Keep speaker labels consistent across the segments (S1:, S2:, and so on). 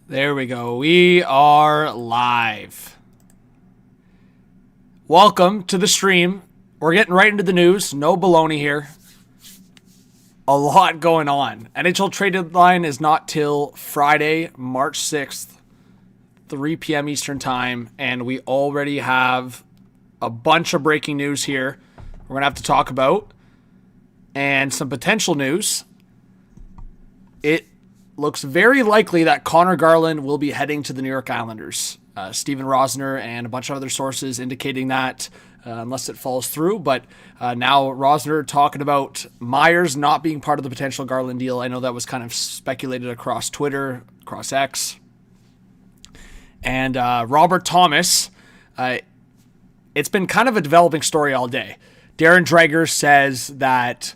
S1: There we go. We are live. Welcome to the stream. We're getting right into the news. No baloney here. A lot going on. NHL trade deadline is not till Friday, March 6th, 3 p.m. Eastern time, and we already have a bunch of breaking news here we're going to have to talk about, and some potential news. It looks very likely that Conor Garland will be heading to the New York Islanders. Steven Rosner and a bunch of other sources indicating that, unless it falls through. But now Rosner talking about Myers not being part of the potential Garland deal. I know that was kind of speculated across Twitter, across X. And Robert Thomas, it's been kind of a developing story all day. Darren Dreger says that,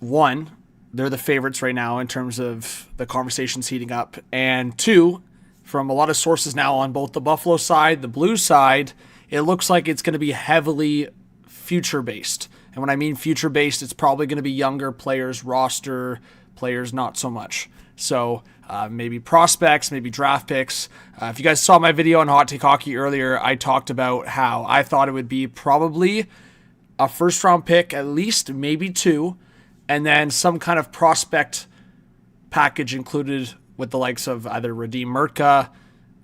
S1: one, they're the favorites right now in terms of the conversations heating up. And two, from a lot of sources now on both the Buffalo side, the Blues side, it looks like it's going to be heavily future-based. And when I mean future-based, it's probably going to be younger players, roster players, not so much. So maybe prospects, maybe draft picks. If you guys saw my video on Hot Take Hockey earlier, I talked about how I thought it would be probably a first-round pick, at least, maybe two, and then some kind of prospect package included with the likes of either Radim Murtka,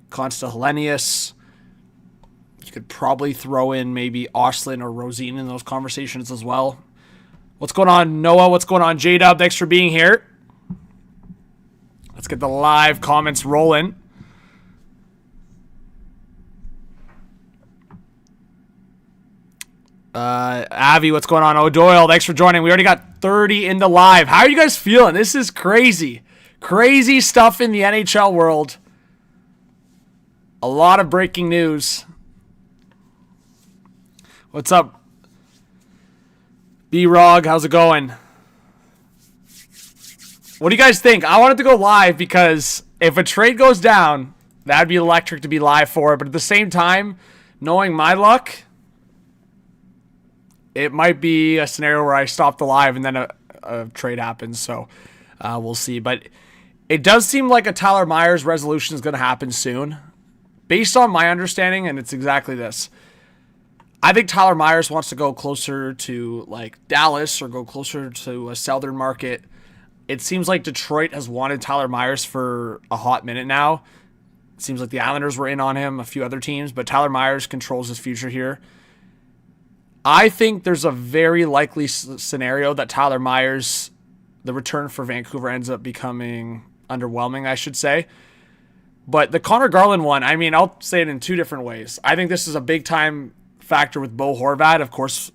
S1: Konsta Helenius. You could probably throw in maybe Oslin or Rosine in those conversations as well. What's going on, Noah? What's going on, J-Dub? Thanks for being here. Let's get the live comments rolling. Avi, what's going on? O'Doyle, thanks for joining. We already got 30 into live. How are you guys feeling? This is crazy. Crazy stuff in the NHL world. A lot of breaking news. What's up? B-Rog, how's it going? What do you guys think? I wanted to go live because if a trade goes down, that'd be electric to be live for it. But at the same time, knowing my luck, it might be a scenario where I stop the live and then a trade happens. So we'll see. But it does seem like a Tyler Myers resolution is going to happen soon. Based on my understanding, and it's exactly this. I think Tyler Myers wants to go closer to like Dallas or go closer to a southern market. It seems like Detroit has wanted Tyler Myers for a hot minute now. It seems like the Islanders were in on him, a few other teams, but Tyler Myers controls his future here. I think there's a very likely scenario that Tyler Myers, the return for Vancouver ends up becoming underwhelming, I should say. But the Conor Garland one, I mean, I'll say it in two different ways. I think this is a big-time factor with Bo Horvat, of course,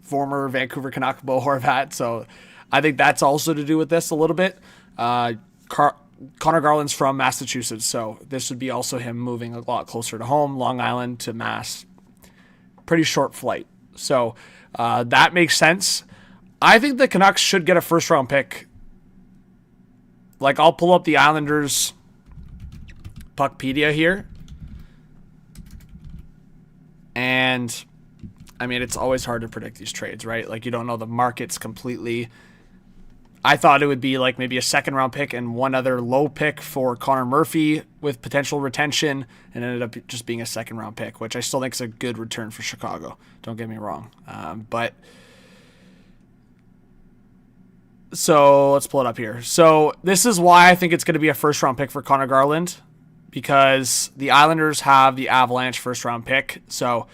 S1: former Vancouver Canuck Bo Horvat. So I think that's also to do with this a little bit. Conor Garland's from Massachusetts, so this would be also him moving a lot closer to home, Long Island to Mass. Pretty short flight. So that makes sense. I think the Canucks should get a first-round pick. Like, I'll pull up the Islanders Puckpedia here. And, I mean, it's always hard to predict these trades, right? Like, you don't know the markets completely. I thought it would be like maybe a second-round pick and one other low pick for Connor Murphy with potential retention, and ended up just being a second-round pick, which I still think is a good return for Chicago. Don't get me wrong. But so let's pull it up here. So this is why I think it's going to be a first-round pick for Conor Garland, because the Islanders have the Avalanche first-round pick. So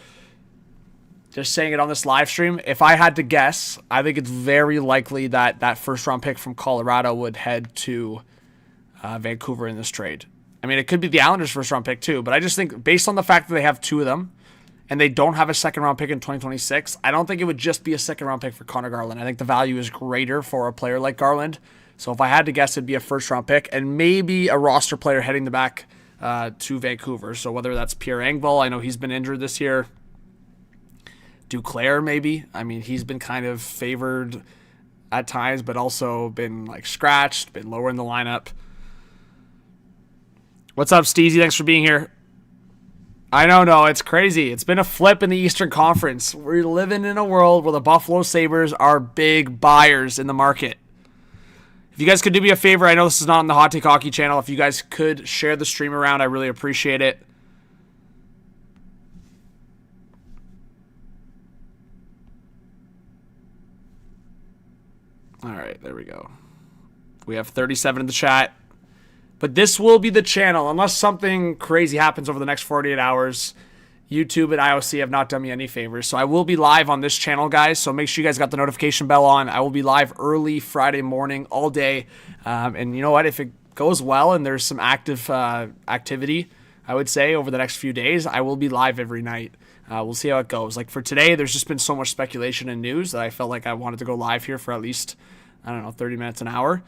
S1: just saying it on this live stream, if I had to guess, I think it's very likely that that first-round pick from Colorado would head to Vancouver in this trade. I mean, it could be the Islanders' first-round pick too, but I just think based on the fact that they have two of them and they don't have a second-round pick in 2026, I don't think it would just be a second-round pick for Conor Garland. I think the value is greater for a player like Garland. So if I had to guess, it'd be a first-round pick and maybe a roster player heading the back to Vancouver. So whether that's Pierre Engvall, I know he's been injured this year. Duclair, maybe. I mean, he's been kind of favored at times, but also been like scratched, been lower in the lineup. What's up, Steezy? Thanks for being here. I know, no, it's crazy. It's been a flip in the Eastern Conference. We're living in a world where the Buffalo Sabres are big buyers in the market. If you guys could do me a favor, I know this is not on the Hot Take Hockey channel. If you guys could share the stream around, I really appreciate it. All right, there we go. We have 37 in the chat. But this will be the channel, unless something crazy happens over the next 48 hours. YouTube and IOC have not done me any favors. So I will be live on this channel, guys. So make sure you guys got the notification bell on. I will be live early Friday morning, all day. And you know what? If it goes well and there's some active activity, I would say, over the next few days, I will be live every night. We'll see how it goes. Like for today, there's just been so much speculation and news that I felt like I wanted to go live here for at least, 30 minutes, an hour.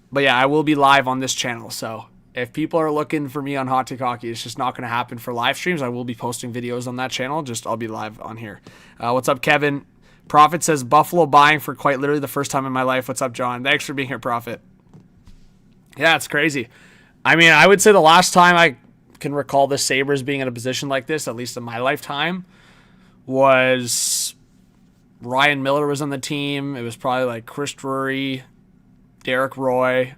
S1: But yeah, I will be live on this channel. So if people are looking for me on Hot Take Hockey, it's just not going to happen for live streams. I will be posting videos on that channel. I'll be live on here. What's up, Kevin? Prophet says Buffalo buying for quite literally the first time in my life. What's up, John? Thanks for being here, Prophet. Yeah, it's crazy. I mean, I would say the last time I can recall the Sabres being in a position like this, at least in my lifetime, was Ryan Miller was on the team. It was probably like Chris Drury, Derek Roy,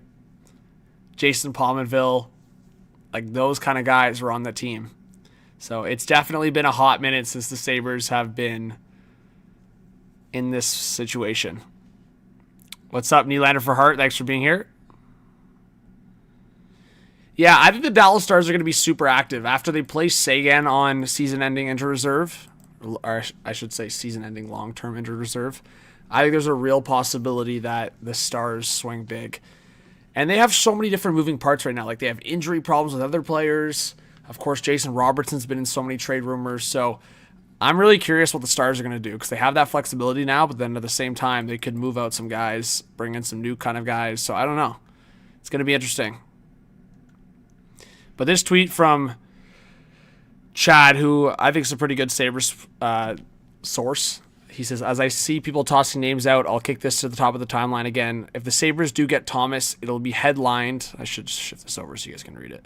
S1: Jason Pominville, like those kind of guys were on the team. So it's definitely been a hot minute since the Sabres have been in this situation. What's up, Nylander for Heart? Thanks for being here. Yeah, I think the Dallas Stars are going to be super active. After they place Sagan on season-ending injured reserve, or I should say season-ending long-term injured reserve, I think there's a real possibility that the Stars swing big. And they have so many different moving parts right now. Like they have injury problems with other players. Of course, Jason Robertson's been in so many trade rumors. So I'm really curious what the Stars are going to do because they have that flexibility now, but then at the same time, they could move out some guys, bring in some new kind of guys. So I don't know. It's going to be interesting. But this tweet from Chad, who I think is a pretty good Sabres source, he says, as I see people tossing names out, I'll kick this to the top of the timeline again. If the Sabres do get Thomas, it'll be headlined. I should shift this over so you guys can read it.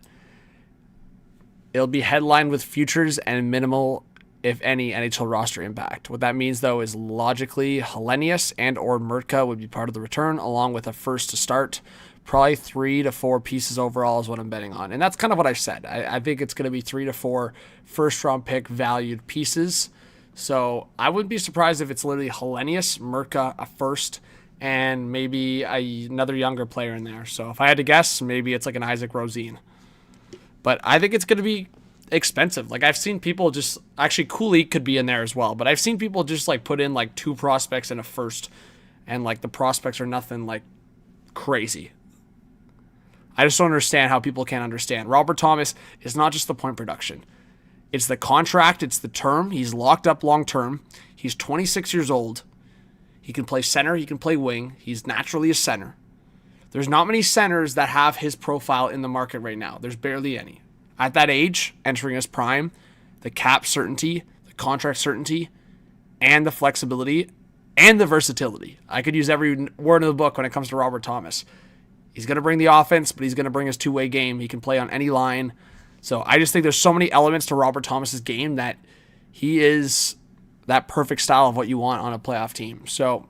S1: It'll be headlined with futures and minimal, if any, NHL roster impact. What that means, though, is logically Hellenius and or Murtka would be part of the return, along with a first to start. Probably 3 to 4 pieces overall is what I'm betting on. And that's kind of what I said. I think it's going to be 3 to 4 first-round pick valued pieces. So I wouldn't be surprised if it's literally Hellenius, Murtka, a first, and maybe another younger player in there. So if I had to guess, maybe it's like an Isaac Rosén. But I think it's going to be expensive. Like I've seen people just, actually Cooley could be in there as well, but I've seen people just like put in like 2 prospects and a first, and like the prospects are nothing like crazy. I just don't understand how people can't understand. Robert Thomas is not just the point production. It's the contract. It's the term. He's locked up long term. He's 26 years old. He can play center. He can play wing. He's naturally a center. There's not many centers that have his profile in the market right now. There's barely any. At that age, entering his prime, the cap certainty, the contract certainty, and the flexibility, and the versatility. I could use every word in the book when it comes to Robert Thomas. He's going to bring the offense, but he's going to bring his two-way game. He can play on any line. So I just think there's so many elements to Robert Thomas's game that he is that perfect style of what you want on a playoff team. So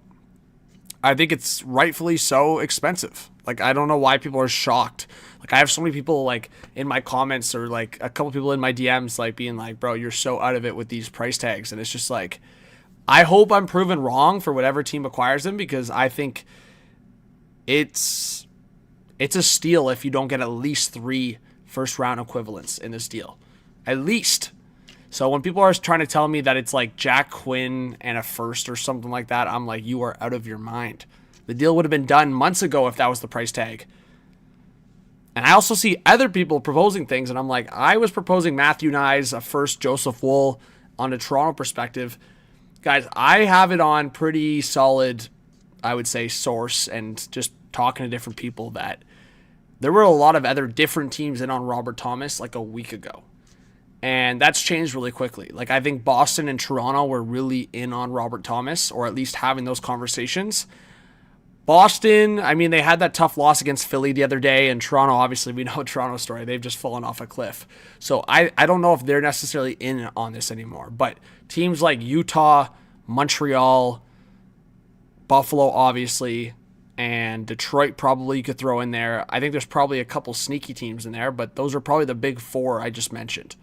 S1: I think it's rightfully so expensive. Like, I don't know why people are shocked. Like, I have so many people, like, in my comments or, like, a couple people in my DMs, like, being like, bro, you're so out of it with these price tags. And it's just like, I hope I'm proven wrong for whatever team acquires him because I think it's a steal if you don't get at least 3 first-round equivalents in this deal. At least. So when people are trying to tell me that it's like Jack Quinn and a first or something like that, I'm like, you are out of your mind. The deal would have been done months ago if that was the price tag. And I also see other people proposing things, and I'm like, I was proposing Matthew Nyes, a first Joseph Woll on a Toronto perspective. Guys, I have it on pretty solid, I would say, source and just talking to different people that there were a lot of other different teams in on Robert Thomas like a week ago. And that's changed really quickly. Like, I think Boston and Toronto were really in on Robert Thomas, or at least having those conversations. Boston, I mean, they had that tough loss against Philly the other day, and Toronto, obviously, we know Toronto's story. They've just fallen off a cliff. So I don't know if they're necessarily in on this anymore. But teams like Utah, Montreal, Buffalo, obviously, and Detroit probably you could throw in there. I think there's probably a couple sneaky teams in there, but those are probably the big four I just mentioned.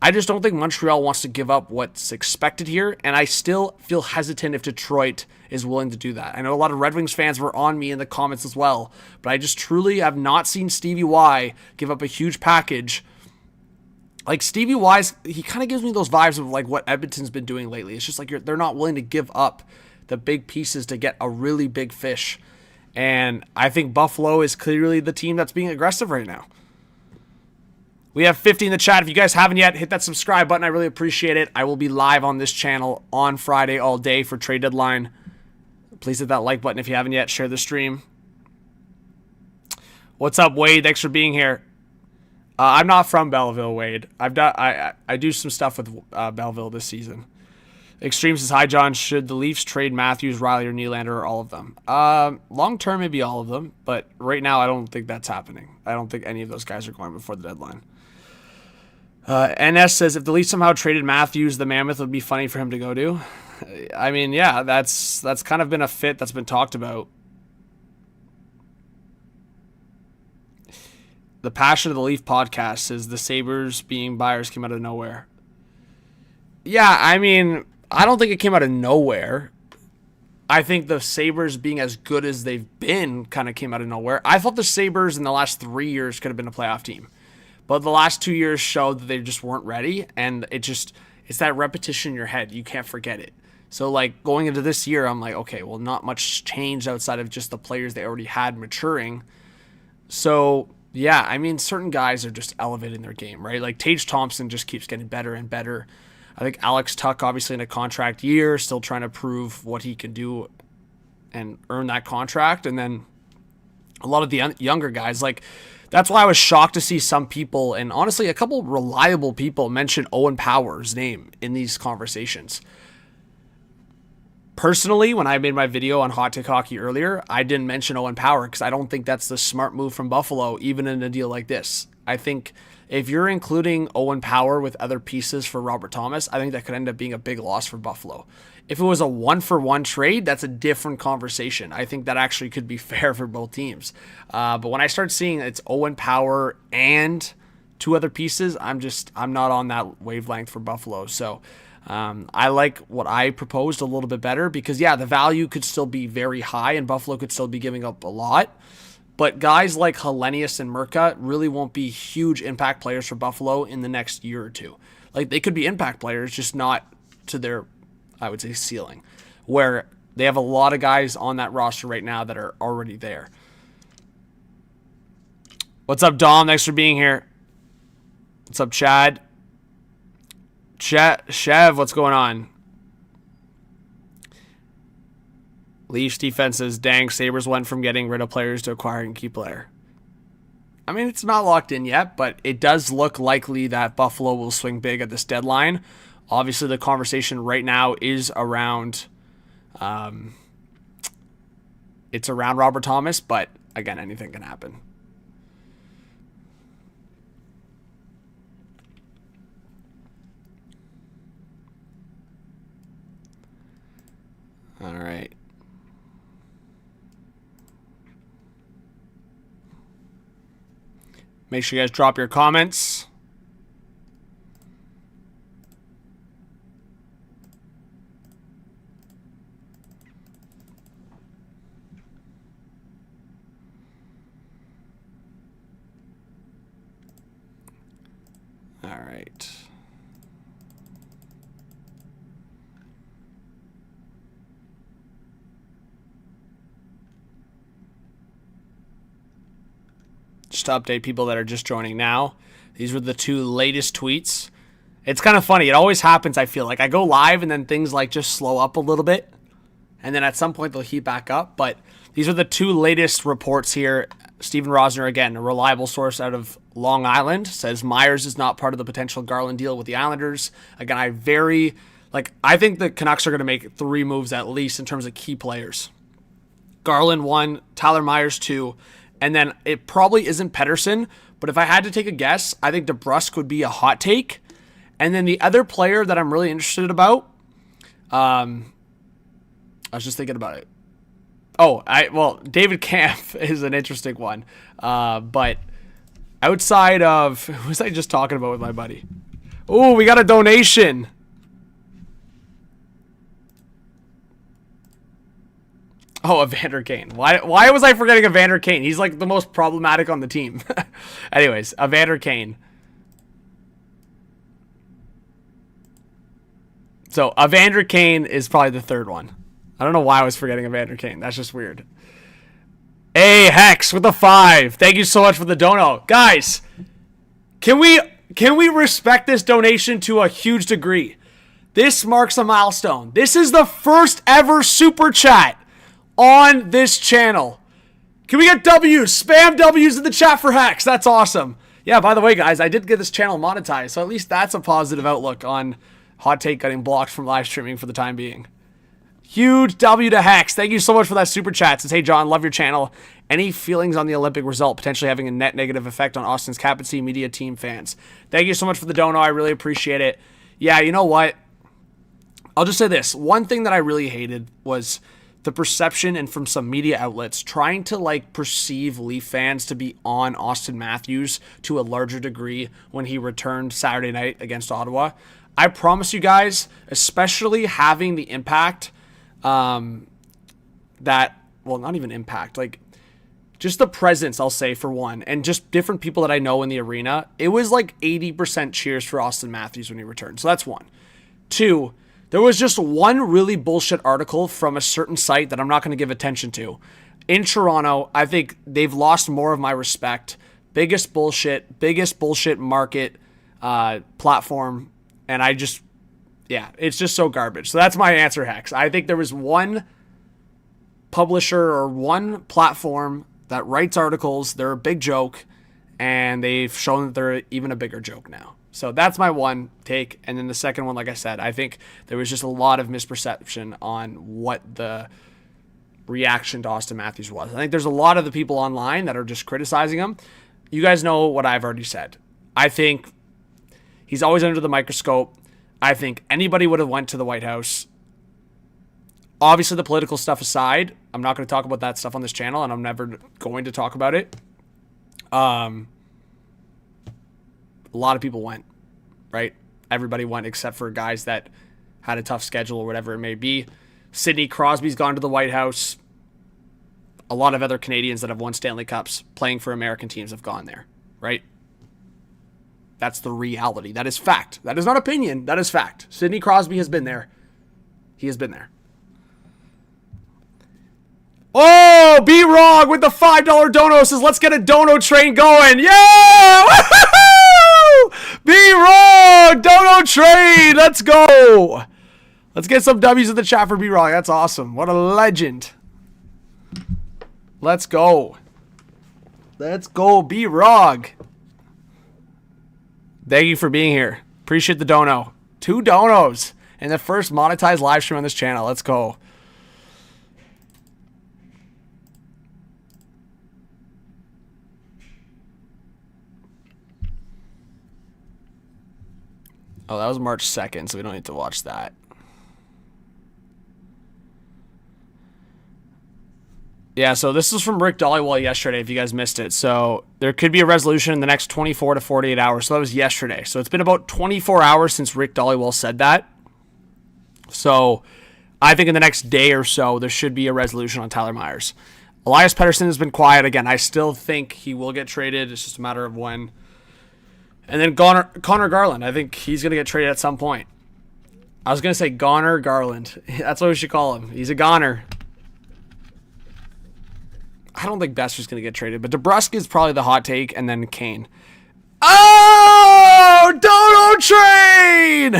S1: I just don't think Montreal wants to give up what's expected here, and I still feel hesitant if Detroit is willing to do that. I know a lot of Red Wings fans were on me in the comments as well, but I just truly have not seen Stevie Y give up a huge package. Like, Stevie Y's, he kind of gives me those vibes of like what Edmonton's been doing lately. It's just like they're not willing to give up the big pieces to get a really big fish. And I think Buffalo is clearly the team that's being aggressive right now. We have 50 in the chat. If you guys haven't yet, hit that subscribe button. I really appreciate it. I will be live on this channel on Friday all day for trade deadline. Please hit that like button if you haven't yet. Share the stream. What's up, Wade? Thanks for being here. I'm not from Belleville, Wade. I do some stuff with Belleville this season. Extreme says, hi, John. Should the Leafs trade Matthews, Riley, or Nylander, or all of them? Long term, maybe all of them. But right now, I don't think that's happening. I don't think any of those guys are going before the deadline. NS says, if the Leafs somehow traded Matthews, the Mammoth would be funny for him to go to. I mean, yeah, that's kind of been a fit that's been talked about. The Passion of the Leaf podcast says the Sabres being buyers came out of nowhere. Yeah, I mean, I don't think it came out of nowhere. I think the Sabres being as good as they've been kind of came out of nowhere. I thought the Sabres in the last 3 years could have been a playoff team. But the last 2 years showed that they just weren't ready, and it's that repetition in your head. You can't forget it. So, like, going into this year, I'm like, okay, well, not much changed outside of just the players they already had maturing. So, yeah, I mean, certain guys are just elevating their game, right? Like, Tage Thompson just keeps getting better and better. I think Alex Tuck, obviously in a contract year, still trying to prove what he can do and earn that contract. And then a lot of the younger guys, like, that's why I was shocked to see some people, and honestly, a couple reliable people, mention Owen Power's name in these conversations. Personally, when I made my video on Hot Take Hockey earlier, I didn't mention Owen Power because I don't think that's the smart move from Buffalo, even in a deal like this. I think if you're including Owen Power with other pieces for Robert Thomas, I think that could end up being a big loss for Buffalo. If it was a 1-for-1 trade, that's a different conversation. I think that actually could be fair for both teams. But when I start seeing it's Owen Power and two other pieces, I'm not on that wavelength for Buffalo. So I like what I proposed a little bit better because, yeah, the value could still be very high and Buffalo could still be giving up a lot. But guys like Hellenius and Murka really won't be huge impact players for Buffalo in the next year or two. Like, they could be impact players, just not to their, I would say, ceiling, where they have a lot of guys on that roster right now that are already there. What's up, Dom? Thanks for being here. What's up, Chad? Chev, what's going on? Leafs defense says, dang, Sabres went from getting rid of players to acquiring key player. I mean, it's not locked in yet, but it does look likely that Buffalo will swing big at this deadline. Obviously, the conversation right now is around, it's around Robert Thomas, but again, anything can happen. All right. Make sure you guys drop your comments. All right. Just to update people that are just joining now, these were the two latest tweets. It's kind of funny. It always happens, I feel like. I go live and then things like just slow up a little bit. And then at some point they'll heat back up. But these are the two latest reports here. Steven Rosner, again, a reliable source out of Long Island, says Myers is not part of the potential Garland deal with the Islanders. Again, I think the Canucks are going to make 3 moves at least in terms of key players. Garland 1, Tyler Myers 2, and then it probably isn't Pettersson, but if I had to take a guess, I think DeBrusk would be a hot take. And then the other player that I'm really interested about, I was just thinking about it. Oh, well, David Camp is an interesting one. But outside of, who was I just talking about with my buddy? Oh, we got a donation. Oh, Evander Kane. Why was I forgetting Evander Kane? He's like the most problematic on the team. Anyways, Evander Kane. So, Evander Kane is probably the third one. I don't know why I was forgetting Evander Kane. That's just weird. Hey, Hex with the 5. Thank you so much for the dono. Guys, can we respect this donation to a huge degree? This marks a milestone. This is the first ever super chat on this channel. Can we get W's? Spam W's in the chat for Hex. That's awesome. Yeah, by the way, guys, I did get this channel monetized, so at least that's a positive outlook on Hot Take getting blocked from live streaming for the time being. Huge W to Hex. Thank you so much for that super chat. Says, hey, John, love your channel. Any feelings on the Olympic result potentially having a net negative effect on Austin's captaincy, media, team, fans? Thank you so much for the dono. I really appreciate it. Yeah, you know what? I'll just say this. One thing that I really hated was the perception and from some media outlets trying to like perceive Leaf fans to be on Austin Matthews to a larger degree when he returned Saturday night against Ottawa. I promise you guys, especially having the impact not even impact, like just the presence, I'll say, for one, and just different people that I know in the arena, it was like 80% cheers for Austin Matthews when he returned. So that's one. Two, there was just one really bullshit article from a certain site that I'm not going to give attention to. In Toronto, I think they've lost more of my respect. Biggest bullshit market platform, and it's just so garbage. So that's my answer, Hex. I think there was one publisher or one platform that writes articles. They're a big joke, and they've shown that they're even a bigger joke now. So that's my one take. And then the second one, like I said, I think there was just a lot of misperception on what the reaction to Austin Matthews was. I think there's a lot of the people online that are just criticizing him. You guys know what I've already said. I think he's always under the microscope. I think anybody would have went to the White House. Obviously, the political stuff aside, I'm not going to talk about that stuff on this channel, and I'm never going to talk about it. A lot of people went, right? Everybody went except for guys that had a tough schedule or whatever it may be. Sidney Crosby's gone to the White House. A lot of other Canadians that have won Stanley Cups playing for American teams have gone there, right? That's the reality. That is fact. That is not opinion. That is fact. Sidney Crosby has been there. He has been there. Oh, B-Rog with the $5 dono says, let's get a dono train going. Yeah! Woo-hoo-hoo! B-Rog, dono train. Let's go. Let's get some W's in the chat for B-Rog. That's awesome. What a legend. Let's go. Let's go, B-Rog. Thank you for being here. Appreciate the dono. 2 donos and the first monetized live stream on this channel. Let's go. Oh, that was March 2nd, so we don't need to watch that. Yeah, so this is from Rick Dollywall yesterday, if you guys missed it. So there could be a resolution in the next 24 to 48 hours. So that was yesterday. So it's been about 24 hours since Rick Dollywall said that. So I think in the next day or so, there should be a resolution on Tyler Myers. Elias Pettersson has been quiet. Again, I still think he will get traded. It's just a matter of when. And then Conor Garland. I think he's going to get traded at some point. I was going to say Conor Garland. That's what we should call him. He's a goner. I don't think Besser's going to get traded, but DeBrusk is probably the hot take, and then Kane. Oh, Dono Train!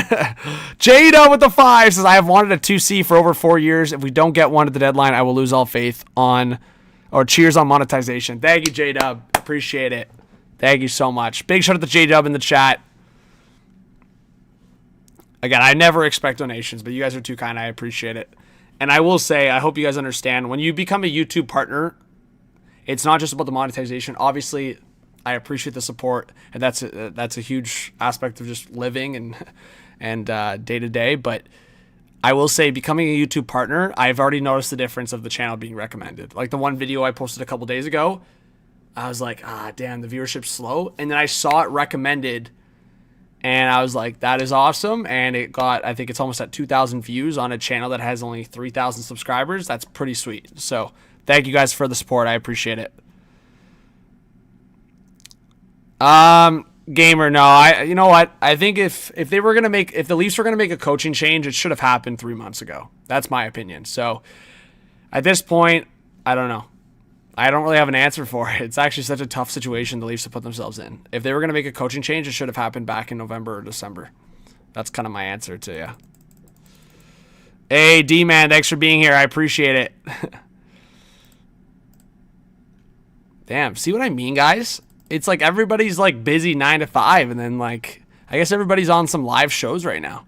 S1: Jada with the 5 says, I have wanted a 2C for over 4 years. If we don't get one at the deadline, I will lose all faith on, or cheers on monetization. Thank you, J-Dub. Appreciate it. Thank you so much. Big shout out to J-Dub in the chat. Again, I never expect donations, but you guys are too kind. I appreciate it. And I will say, I hope you guys understand, when you become a YouTube partner, it's not just about the monetization. Obviously, I appreciate the support, and that's a huge aspect of just living and day to day. But I will say, becoming a YouTube partner, I've already noticed the difference of the channel being recommended. Like the one video I posted a couple days ago, I was like, damn, the viewership's slow. And then I saw it recommended, and I was like, that is awesome. And it got, I think it's almost at 2,000 views on a channel that has only 3,000 subscribers. That's pretty sweet. So thank you guys for the support. I appreciate it. Gamer, no, you know what? I think if the Leafs were gonna make a coaching change, it should have happened 3 months ago. That's my opinion. So at this point, I don't know. I don't really have an answer for it. It's actually such a tough situation the Leafs have put themselves in. If they were gonna make a coaching change, it should have happened back in November or December. That's kind of my answer to you. Hey, D-Man, thanks for being here. I appreciate it. Damn, see what I mean, guys? It's like everybody's like busy 9 to 5, and then like I guess everybody's on some live shows right now.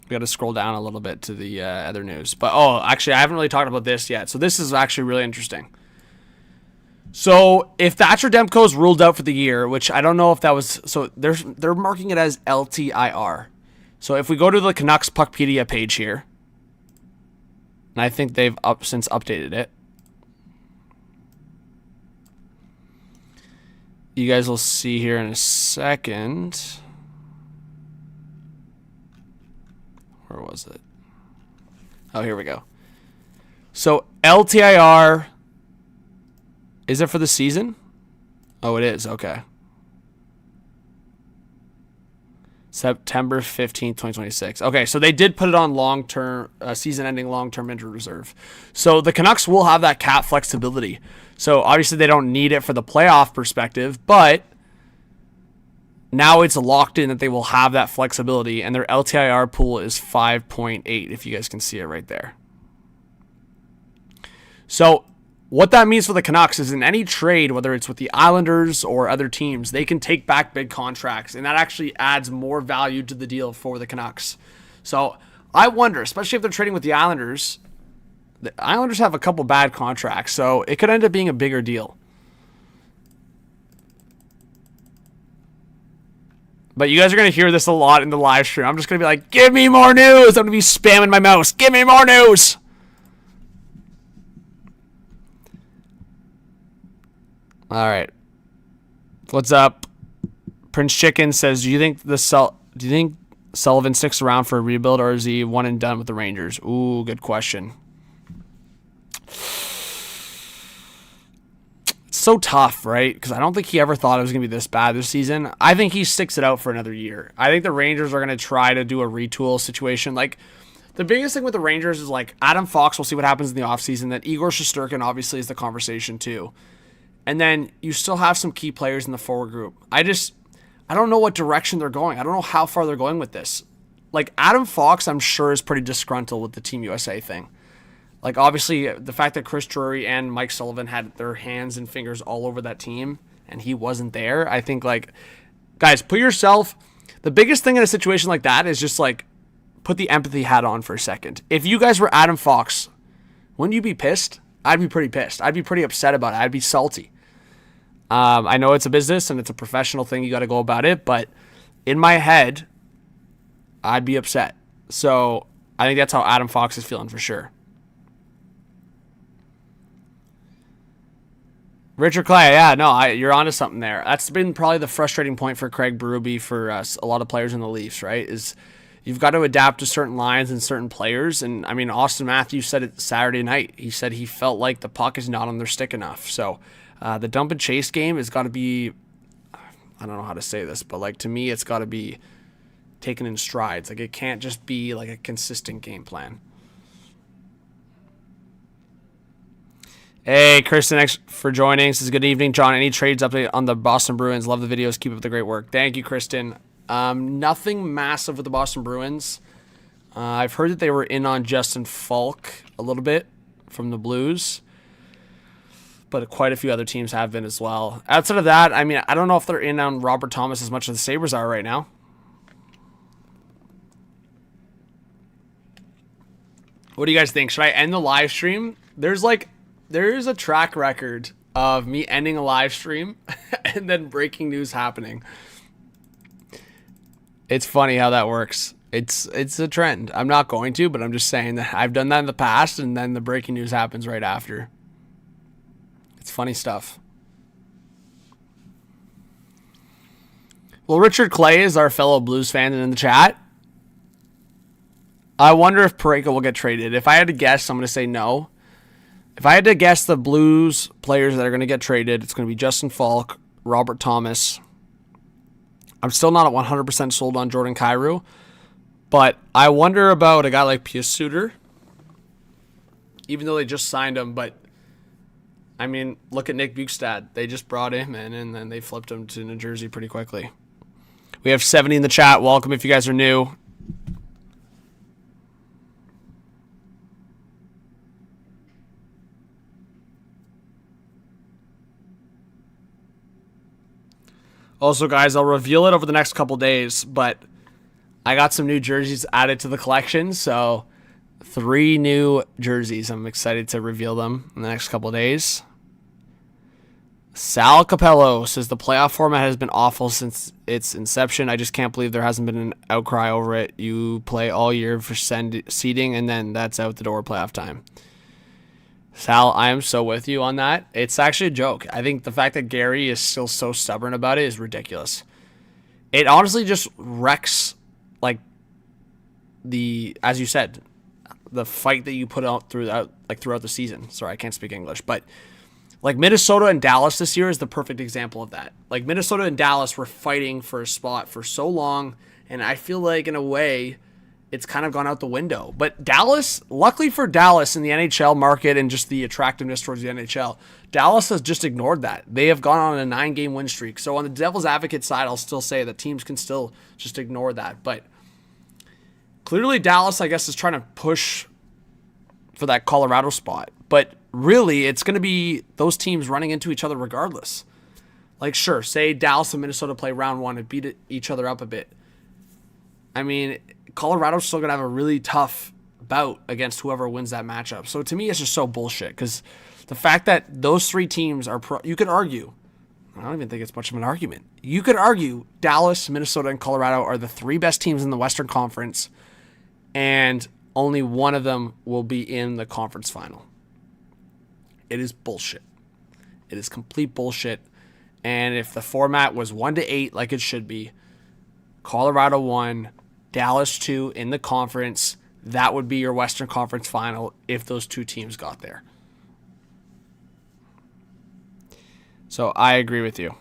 S1: We got to scroll down a little bit to the other news. But actually, I haven't really talked about this yet. So this is actually really interesting. So if Thatcher Demko is ruled out for the year, which I don't know if that was, so they're marking it as LTIR. So if we go to the Canucks Puckpedia page here, and I think they've since updated it. You guys will see here in a second. Where was it? Oh, here we go. So LTIR, is it for the season? Oh, it is. Okay. September 15th, 2026. Okay, so they did put it on long-term, season-ending long-term injury reserve. So the Canucks will have that cap flexibility. So obviously they don't need it for the playoff perspective, but now it's locked in that they will have that flexibility, and their LTIR pool is 5.8, if you guys can see it right there. So what that means for the Canucks is in any trade, whether it's with the Islanders or other teams, they can take back big contracts, and that actually adds more value to the deal for the Canucks. So I wonder, especially if they're trading with the Islanders have a couple bad contracts, so it could end up being a bigger deal. But you guys are going to hear this a lot in the live stream. I'm just going to be like, give me more news. I'm going to be spamming my mouse. Give me more news. All right. What's up? Prince Chicken says, do you think Sullivan sticks around for a rebuild, or is he one and done with the Rangers? Ooh, good question. It's so tough, right? Because I don't think he ever thought it was going to be this bad this season. I think he sticks it out for another year. I think the Rangers are going to try to do a retool situation. Like, the biggest thing with the Rangers is, like, Adam Fox, we'll see what happens in the offseason. That Igor Shesterkin obviously is the conversation too. And then you still have some key players in the forward group. I don't know what direction they're going. I don't know how far they're going with this. Like, Adam Fox, I'm sure, is pretty disgruntled with the Team USA thing. Like, obviously, the fact that Chris Drury and Mike Sullivan had their hands and fingers all over that team, and he wasn't there, I think, like, guys, the biggest thing in a situation like that is just, like, put the empathy hat on for a second. If you guys were Adam Fox, wouldn't you be pissed? I'd be pretty pissed. I'd be pretty upset about it. I'd be salty. I know it's a business and it's a professional thing. You got to go about it. But in my head, I'd be upset. So I think that's how Adam Fox is feeling for sure. Richard Clay, yeah, no, you're onto something there. That's been probably the frustrating point for Craig Berube for a lot of players in the Leafs, right? Is you've got to adapt to certain lines and certain players. And, I mean, Austin Matthews said it Saturday night. He said he felt like the puck is not on their stick enough. So the dump and chase game has got to be, I don't know how to say this, but, like, to me, it's got to be taken in strides. Like, it can't just be, like, a consistent game plan. Hey, Kristen, thanks for joining. Says, good evening, John. Any trades update on the Boston Bruins? Love the videos. Keep up the great work. Thank you, Kristen. Nothing massive with the Boston Bruins. I've heard that they were in on Justin Falk a little bit from the Blues, but quite a few other teams have been as well. Outside of that, I mean, I don't know if they're in on Robert Thomas as much as the Sabres are right now. What do you guys think? Should I end the live stream? There's a track record of me ending a live stream and then breaking news happening. It's funny how that works. It's a trend. I'm not going to, but I'm just saying that I've done that in the past, and then the breaking news happens right after. It's funny stuff. Well, Richard Clay is our fellow Blues fan in the chat. I wonder if Parayko will get traded. If I had to guess, I'm going to say no. If I had to guess the Blues players that are going to get traded, it's going to be Justin Falk, Robert Thomas. I'm still not at 100% sold on Jordan Kyrou, but I wonder about a guy like Pius Suter, even though they just signed him. But, I mean, look at Nick Bukestad. They just brought him in, and then they flipped him to New Jersey pretty quickly. We have 70 in the chat. Welcome if you guys are new. Also, guys, I'll reveal it over the next couple days, but I got some new jerseys added to the collection, so 3 new jerseys. I'm excited to reveal them in the next couple days. Sal Capello says the playoff format has been awful since its inception. I just can't believe there hasn't been an outcry over it. You play all year for seeding, and then that's out the door playoff time. Sal, I am so with you on that. It's actually a joke. I think the fact that Gary is still so stubborn about it is ridiculous. It honestly just wrecks, like, as you said, the fight that you put out throughout the season. Sorry, I can't speak English, but like Minnesota and Dallas this year is the perfect example of that. Like Minnesota and Dallas were fighting for a spot for so long, and I feel like in a way it's kind of gone out the window. But Dallas, luckily for Dallas in the NHL market and just the attractiveness towards the NHL, Dallas has just ignored that. They have gone on a 9-game win streak. So on the devil's advocate side, I'll still say that teams can still just ignore that. But clearly Dallas, I guess, is trying to push for that Colorado spot. But really, it's going to be those teams running into each other regardless. Like, sure, say Dallas and Minnesota play round 1 and beat each other up a bit. I mean, Colorado's still going to have a really tough bout against whoever wins that matchup. So to me, it's just so bullshit because the fact that those 3 teams are you could argue, I don't even think it's much of an argument. You could argue Dallas, Minnesota, and Colorado are the 3 best teams in the Western Conference, and only one of them will be in the conference final. It is bullshit. It is complete bullshit. And if the format was 1-8 like it should be, Colorado 1, Dallas 2 in the conference, that would be your Western Conference final if those 2 teams got there. So I agree with you.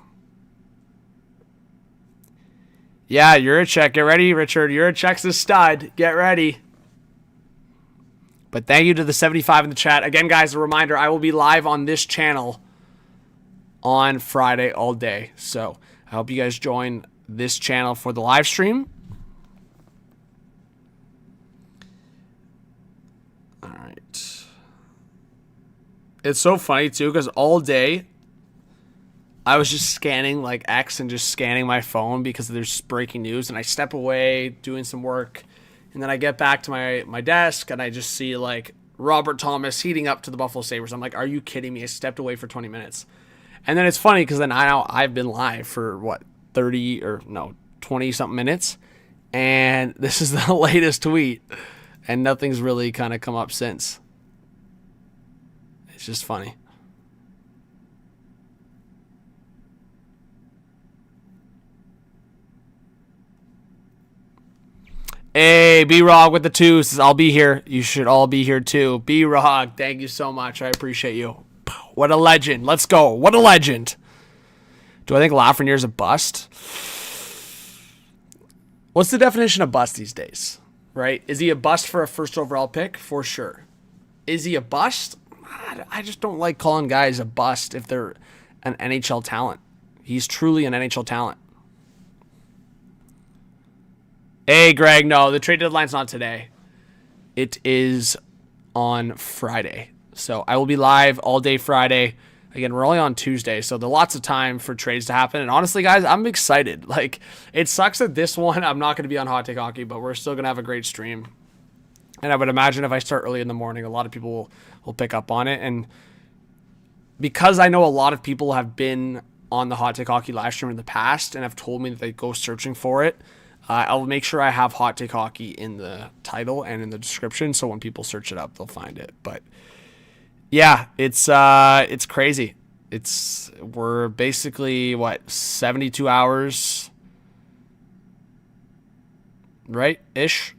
S1: Yeah, Juracek, get ready, Richard. Juracek's a stud. Get ready. But thank you to the 75 in the chat. Again, guys, a reminder, I will be live on this channel on Friday all day. So I hope you guys join this channel for the live stream. All right. It's so funny, too, because all day I was just scanning like X and just scanning my phone because there's breaking news. And I step away doing some work. And then I get back to my desk and I just see like Robert Thomas heating up to the Buffalo Sabres. I'm like, are you kidding me? I stepped away for 20 minutes. And then it's funny because then I've been live for 20 something minutes. And this is the latest tweet. And nothing's really kind of come up since. It's just funny. Hey, B-Rog with the 2 says, I'll be here. You should all be here too. B-Rog, thank you so much. I appreciate you. What a legend. Let's go. What a legend. Do I think Lafreniere's a bust? What's the definition of bust these days? Right? Is he a bust for a first overall pick? For sure. Is he a bust? I just don't like calling guys a bust if they're an NHL talent. He's truly an NHL talent. Hey, Greg, no, the trade deadline's not today. It is on Friday. So I will be live all day Friday. Again, we're only on Tuesday, so there's lots of time for trades to happen. And honestly, guys, I'm excited. Like, it sucks that this one I'm not going to be on Hot Take Hockey, but we're still going to have a great stream. And I would imagine if I start early in the morning, a lot of people will pick up on it. And because I know a lot of people have been on the Hot Take Hockey live stream in the past and have told me that they go searching for it, I'll make sure I have Hot Take Hockey in the title and in the description, so when people search it up, they'll find it. But yeah, it's crazy. We're basically 72 hours, right? Ish,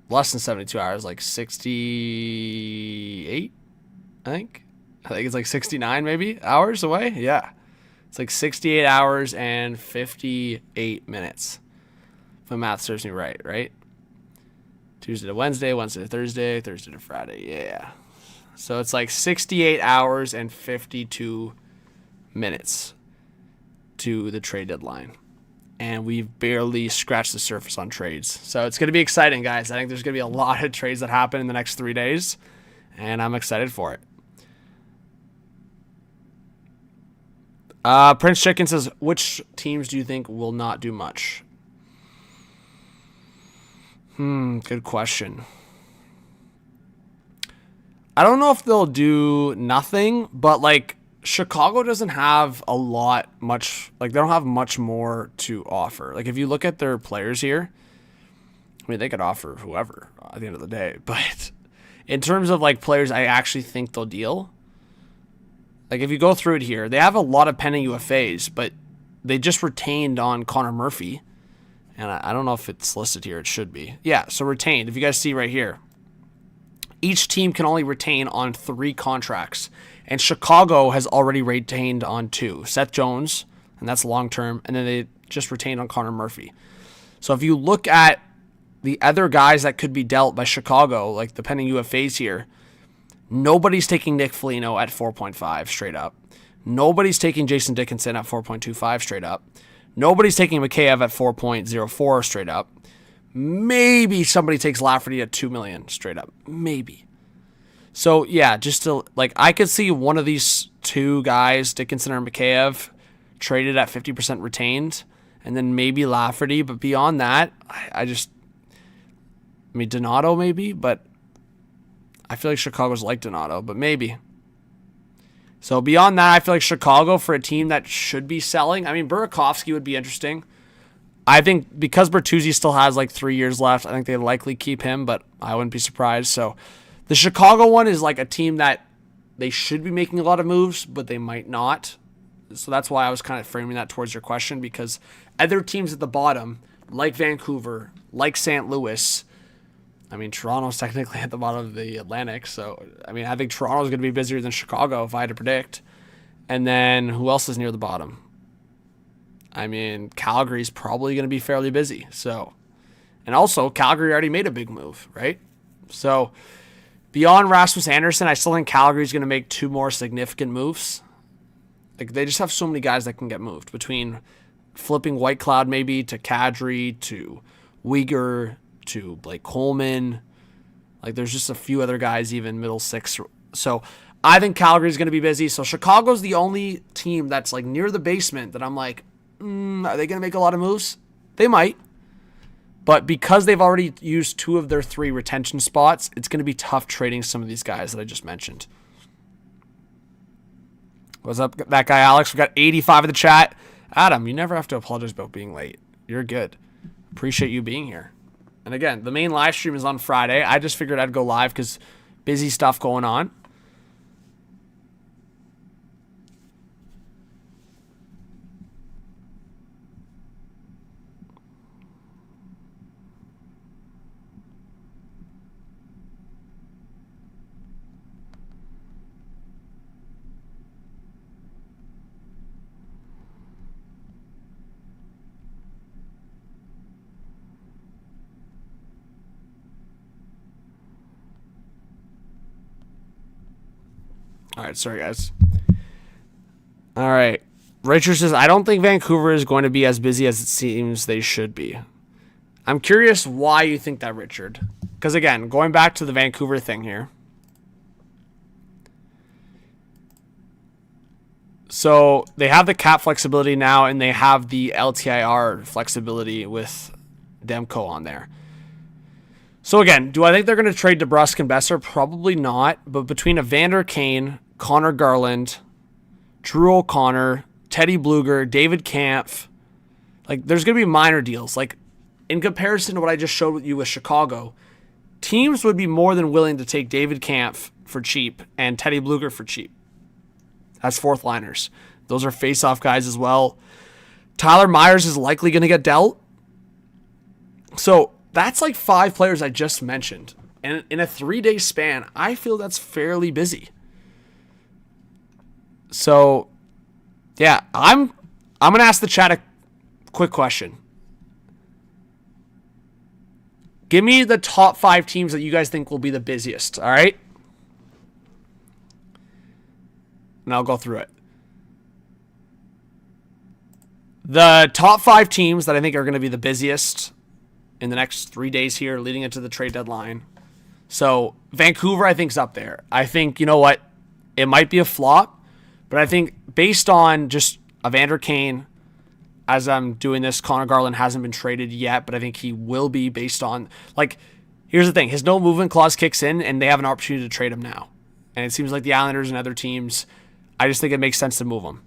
S1: less than 72 hours, like 68. I think it's like 69 maybe hours away. Yeah, it's like 68 hours and 58 minutes. If my math serves me right, right? Tuesday to Wednesday, Wednesday to Thursday, Thursday to Friday. Yeah. So it's like 68 hours and 52 minutes to the trade deadline. And we've barely scratched the surface on trades. So it's going to be exciting, guys. I think there's going to be a lot of trades that happen in the next 3 days. And I'm excited for it. Prince Chicken says, which teams do you think will not do much? Good question. I don't know if they'll do nothing, but like Chicago doesn't have much, like they don't have much more to offer. Like if you look at their players here, I mean, they could offer whoever at the end of the day, but in terms of like players I actually think they'll deal, like if you go through it here, they have a lot of pending UFAs, but they just retained on Connor Murphy. And I don't know if it's listed here. It should be. Yeah, so retained. If you guys see right here, each team can only retain on 3 contracts. And Chicago has already retained on 2. Seth Jones, and that's long-term. And then they just retained on Connor Murphy. So if you look at the other guys that could be dealt by Chicago, like the pending UFAs here, nobody's taking Nick Foligno at 4.5 straight up. Nobody's taking Jason Dickinson at 4.25 straight up. Nobody's taking Mikheyev at 4.04 straight up. Maybe somebody takes Lafferty at $2 million straight up. Maybe. So yeah, just to like, I could see one of these 2 guys, Dickinson or Mikheyev, traded at 50% retained, and then maybe Lafferty. But beyond that, I mean Donato maybe, but I feel like Chicago's like Donato, but maybe. So beyond that, I feel like Chicago for a team that should be selling. I mean, Burakovsky would be interesting. I think because Bertuzzi still has like 3 years left, I think they'd likely keep him, but I wouldn't be surprised. So the Chicago one is like a team that they should be making a lot of moves, but they might not. So that's why I was kind of framing that towards your question, because other teams at the bottom, like Vancouver, like St. Louis, I mean, Toronto's technically at the bottom of the Atlantic, so, I mean, I think Toronto's going to be busier than Chicago if I had to predict. And then who else is near the bottom? I mean, Calgary's probably going to be fairly busy, so. And also, Calgary already made a big move, right? So, beyond Rasmus Andersson, I still think Calgary's going to make 2 more significant moves. Like, they just have so many guys that can get moved, between flipping Whitecloud maybe to Kadri to Uyghur to Blake Coleman. Like, there's just a few other guys, even middle 6. So I think Calgary's going to be busy. So Chicago's the only team that's like near the basement that I'm like, are they going to make a lot of moves? They might. But because they've already used 2 of their 3 retention spots, it's going to be tough trading some of these guys that I just mentioned. What's up, that guy Alex? We got 85 in the chat. Adam, you never have to apologize about being late. You're good. Appreciate you being here. And again, the main live stream is on Friday. I just figured I'd go live because busy stuff going on. All right, sorry, guys. All right. Richard says, I don't think Vancouver is going to be as busy as it seems they should be. I'm curious why you think that, Richard. Because, again, going back to the Vancouver thing here. So they have the cap flexibility now, and they have the LTIR flexibility with Demko on there. So, again, do I think they're going to trade DeBrusk and Besser? Probably not. But between Evander Kane, Connor Garland, Drew O'Connor, Teddy Bluger, David Kampf, like, there's going to be minor deals. Like, in comparison to what I just showed you with Chicago, teams would be more than willing to take David Kampf for cheap and Teddy Bluger for cheap. That's fourth liners. Those are face-off guys as well. Tyler Myers is likely going to get dealt. So that's like 5 players I just mentioned. And in a 3-day span, I feel that's fairly busy. So, yeah, I'm going to ask the chat a quick question. Give me the top 5 teams that you guys think will be the busiest, all right? And I'll go through it. The top 5 teams that I think are going to be the busiest in the next 3 days here leading into the trade deadline. So Vancouver, I think, is up there. I think, you know what? It might be a flop, but I think based on just Evander Kane, as I'm doing this, Conor Garland hasn't been traded yet, but I think he will be based on, like, here's the thing. His no movement clause kicks in, and they have an opportunity to trade him now. And it seems like the Islanders and other teams, I just think it makes sense to move him.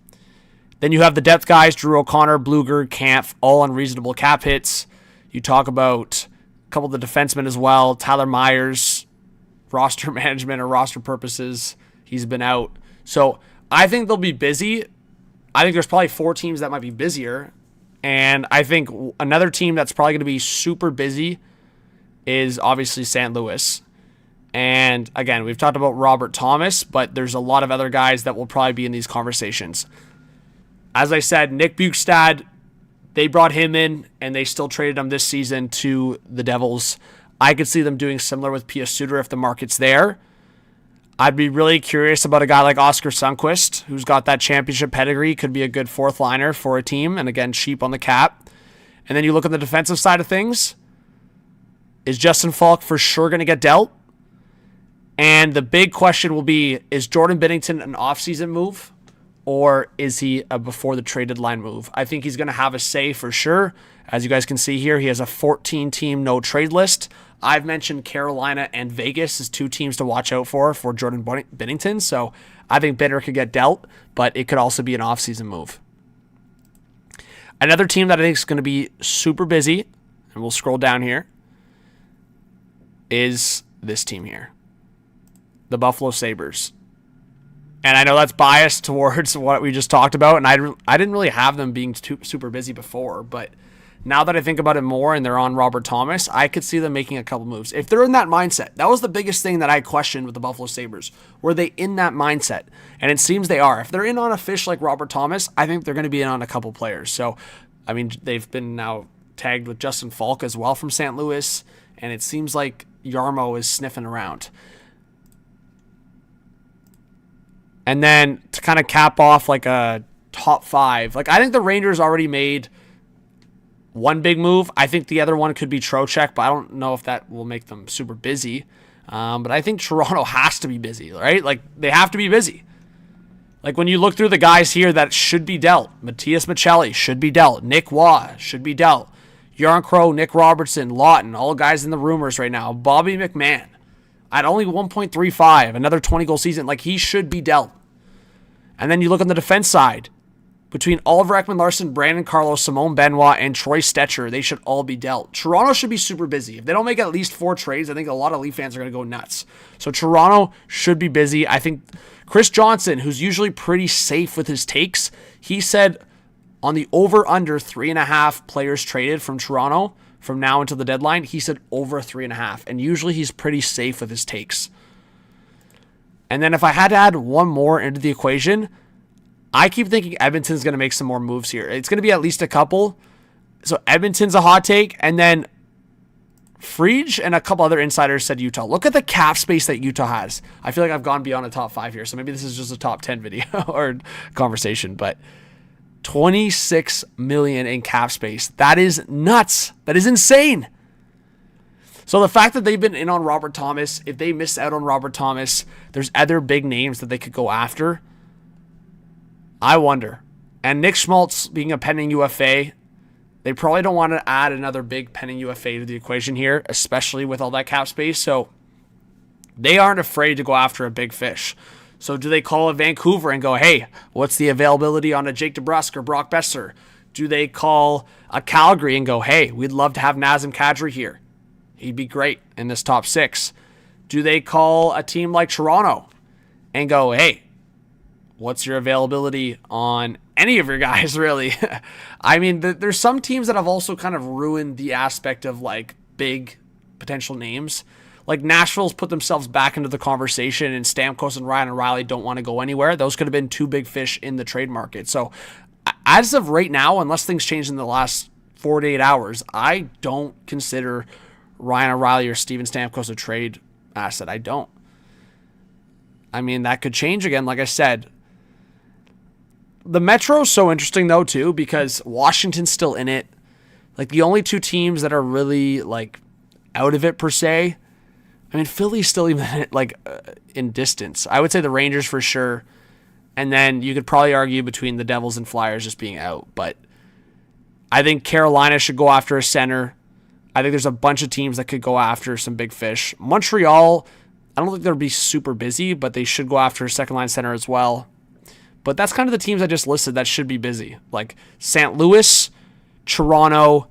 S1: Then you have the depth guys, Drew O'Connor, Bluger, Kampf, all on reasonable cap hits. You talk about a couple of the defensemen as well. Tyler Myers, roster management or roster purposes, he's been out. So I think they'll be busy. I think there's probably 4 teams that might be busier. And I think another team that's probably going to be super busy is obviously St. Louis. And again, we've talked about Robert Thomas, but there's a lot of other guys that will probably be in these conversations. As I said, Nick Bukestad, they brought him in, and they still traded him this season to the Devils. I could see them doing similar with Pia Suter if the market's there. I'd be really curious about a guy like Oscar Sundqvist, who's got that championship pedigree, could be a good fourth liner for a team, and again, cheap on the cap. And then you look at the defensive side of things. Is Justin Falk for sure going to get dealt? And the big question will be, is Jordan Binnington an offseason move? Or is he a before the trade deadline move? I think he's going to have a say for sure. As you guys can see here, he has a 14-team no-trade list. I've mentioned Carolina and Vegas as 2 teams to watch out for Jordan Binnington. So I think Bitter could get dealt, but it could also be an offseason move. Another team that I think is going to be super busy, and we'll scroll down here, is this team here. The Buffalo Sabres. And I know that's biased towards what we just talked about, and I didn't really have them being super busy before, but now that I think about it more and they're on Robert Thomas, I could see them making a couple moves. If they're in that mindset, that was the biggest thing that I questioned with the Buffalo Sabres. Were they in that mindset? And it seems they are. If they're in on a fish like Robert Thomas, I think they're going to be in on a couple players. So, I mean, they've been now tagged with Justin Falk as well from St. Louis, and it seems like Yarmo is sniffing around. And then to kind of cap off like a top 5, like I think the Rangers already made one big move. I think the other one could be Trocheck, but I don't know if that will make them super busy. But I think Toronto has to be busy, right? Like they have to be busy. Like when you look through the guys here that should be dealt, Matthias Michelli should be dealt. Nick Waugh should be dealt. Yarn Crow, Nick Robertson, Lawton, all guys in the rumors right now. Bobby McMahon at only 1.35, another 20-goal season. Like he should be dealt. And then you look on the defense side. Between Oliver Ekman-Larsson, Brandon Carlos, Simone Benoit, and Troy Stetcher, they should all be dealt. Toronto should be super busy. If they don't make at least 4 trades, I think a lot of Leaf fans are going to go nuts. So Toronto should be busy. I think Chris Johnson, who's usually pretty safe with his takes, he said on the over-under 3.5 players traded from Toronto from now until the deadline, he said over 3.5. And usually he's pretty safe with his takes. And then if I had to add one more into the equation, I keep thinking Edmonton's going to make some more moves here. It's going to be at least a couple. So Edmonton's a hot take. And then Frege and a couple other insiders said Utah. Look at the cap space that Utah has. I feel like I've gone beyond a top 5 here. So maybe this is just a top 10 video or conversation. But $26 million in cap space. That is nuts. That is insane. So the fact that they've been in on Robert Thomas, if they miss out on Robert Thomas, there's other big names that they could go after. I wonder. And Nick Schmaltz being a pending UFA, they probably don't want to add another big pending UFA to the equation here, especially with all that cap space. So they aren't afraid to go after a big fish. So do they call a Vancouver and go, hey, what's the availability on a Jake DeBrusk or Brock Besser? Do they call a Calgary and go, hey, we'd love to have Nazem Kadri here? He'd be great in this top 6. Do they call a team like Toronto and go, hey, what's your availability on any of your guys, really? I mean, there's some teams that have also kind of ruined the aspect of like big potential names. Like Nashville's put themselves back into the conversation, and Stamkos and Ryan O'Reilly don't want to go anywhere. Those could have been 2 big fish in the trade market. So as of right now, unless things change in the last 48 hours, I don't consider Ryan O'Reilly or Steven Stamkos a trade asset. I don't. I mean, that could change again, like I said. The Metro is so interesting, though, too, because Washington's still in it. Like, the only 2 teams that are really, like, out of it, per se. I mean, Philly's still even, like, in distance. I would say the Rangers for sure. And then you could probably argue between the Devils and Flyers just being out. But I think Carolina should go after a center. I think there's a bunch of teams that could go after some big fish. Montreal, I don't think they'll be super busy, but they should go after a second-line center as well. But that's kind of the teams I just listed that should be busy. Like St. Louis, Toronto,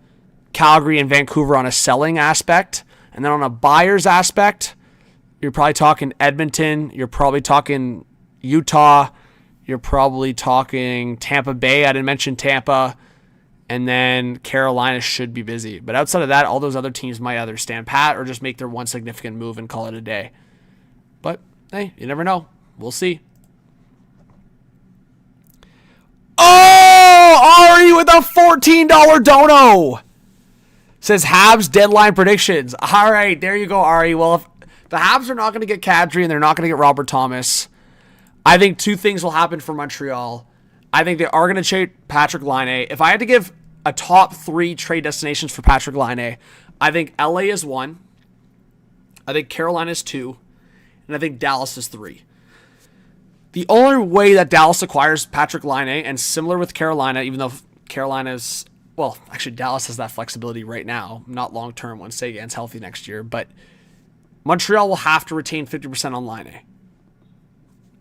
S1: Calgary, and Vancouver on a selling aspect. And then on a buyer's aspect, you're probably talking Edmonton. You're probably talking Utah. You're probably talking Tampa Bay. I didn't mention Tampa. And then Carolina should be busy. But outside of that, all those other teams might either stand pat or just make their one significant move and call it a day. But, hey, you never know. We'll see. Oh, Ari with a $14 dono. Says Habs deadline predictions. All right, there you go, Ari. Well, if the Habs are not going to get Kadri and they're not going to get Robert Thomas, I think 2 things will happen for Montreal. I think they are going to trade Patrick Laine. If I had to give a top 3 trade destinations for Patrick Laine, I think LA is 1. I think Carolina is 2. And I think Dallas is 3. The only way that Dallas acquires Patrick Laine, and similar with Carolina, even though Carolina's, well, actually Dallas has that flexibility right now, not long-term when Seguin's healthy next year, but Montreal will have to retain 50% on Laine.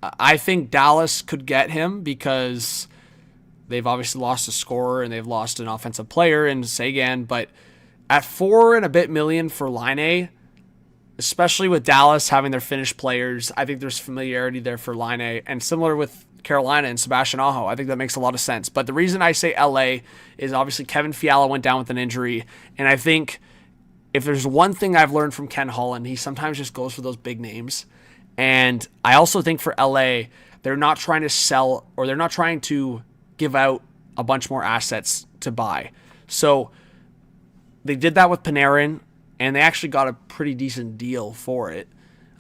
S1: I think Dallas could get him because they've obviously lost a scorer and they've lost an offensive player in Seguin, but at $4 and a bit million for Laine, especially with Dallas having their Finnish players, I think there's familiarity there for Laine. And similar with Carolina and Sebastian Aho, I think that makes a lot of sense. But the reason I say LA is obviously Kevin Fiala went down with an injury. And I think if there's one thing I've learned from Ken Holland, he sometimes just goes for those big names. And I also think for LA, they're not trying to sell or they're not trying to give out a bunch more assets to buy. So they did that with Panarin. And they actually got a pretty decent deal for it.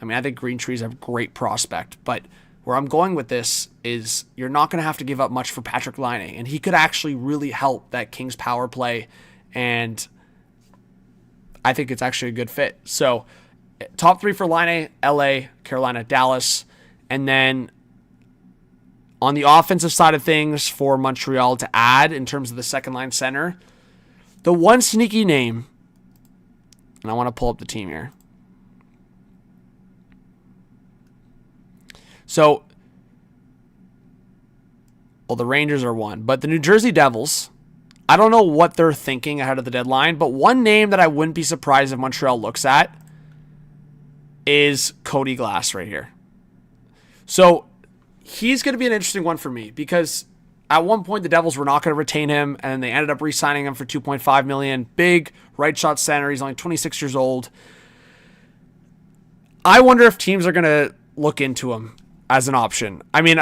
S1: I mean, I think Green Tree's a great prospect. But where I'm going with this is you're not going to have to give up much for Patrick Laine. And he could actually really help that Kings power play. And I think it's actually a good fit. So top 3 for Laine, LA, Carolina, Dallas. And then on the offensive side of things for Montreal to add in terms of the second-line center, the one sneaky name, and I want to pull up the team here. So, well, the Rangers are 1. But the New Jersey Devils, I don't know what they're thinking ahead of the deadline, but one name that I wouldn't be surprised if Montreal looks at is Cody Glass right here. So, he's going to be an interesting one for me because at one point the Devils were not going to retain him, and they ended up re-signing him for $2.5 million. Big right shot center. He's only 26 years old. I wonder if teams are going to look into him as an option. I mean,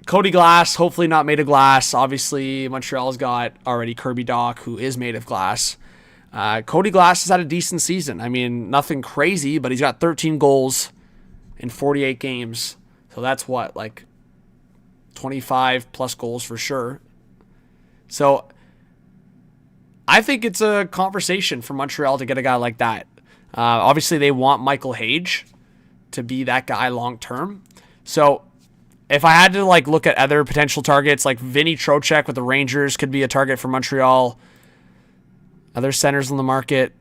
S1: Cody Glass, hopefully not made of glass. Obviously, Montreal's got already Kirby Dach, who is made of glass. Cody Glass has had a decent season. I mean, nothing crazy, but he's got 13 goals in 48 games. So that's what, like 25 plus goals for sure. So I think it's a conversation for Montreal to get a guy like that. Obviously, they want Michael Hage to be that guy long term. So if I had to like look at other potential targets, like Vinny Trocheck with the Rangers could be a target for Montreal. Other centers on the market.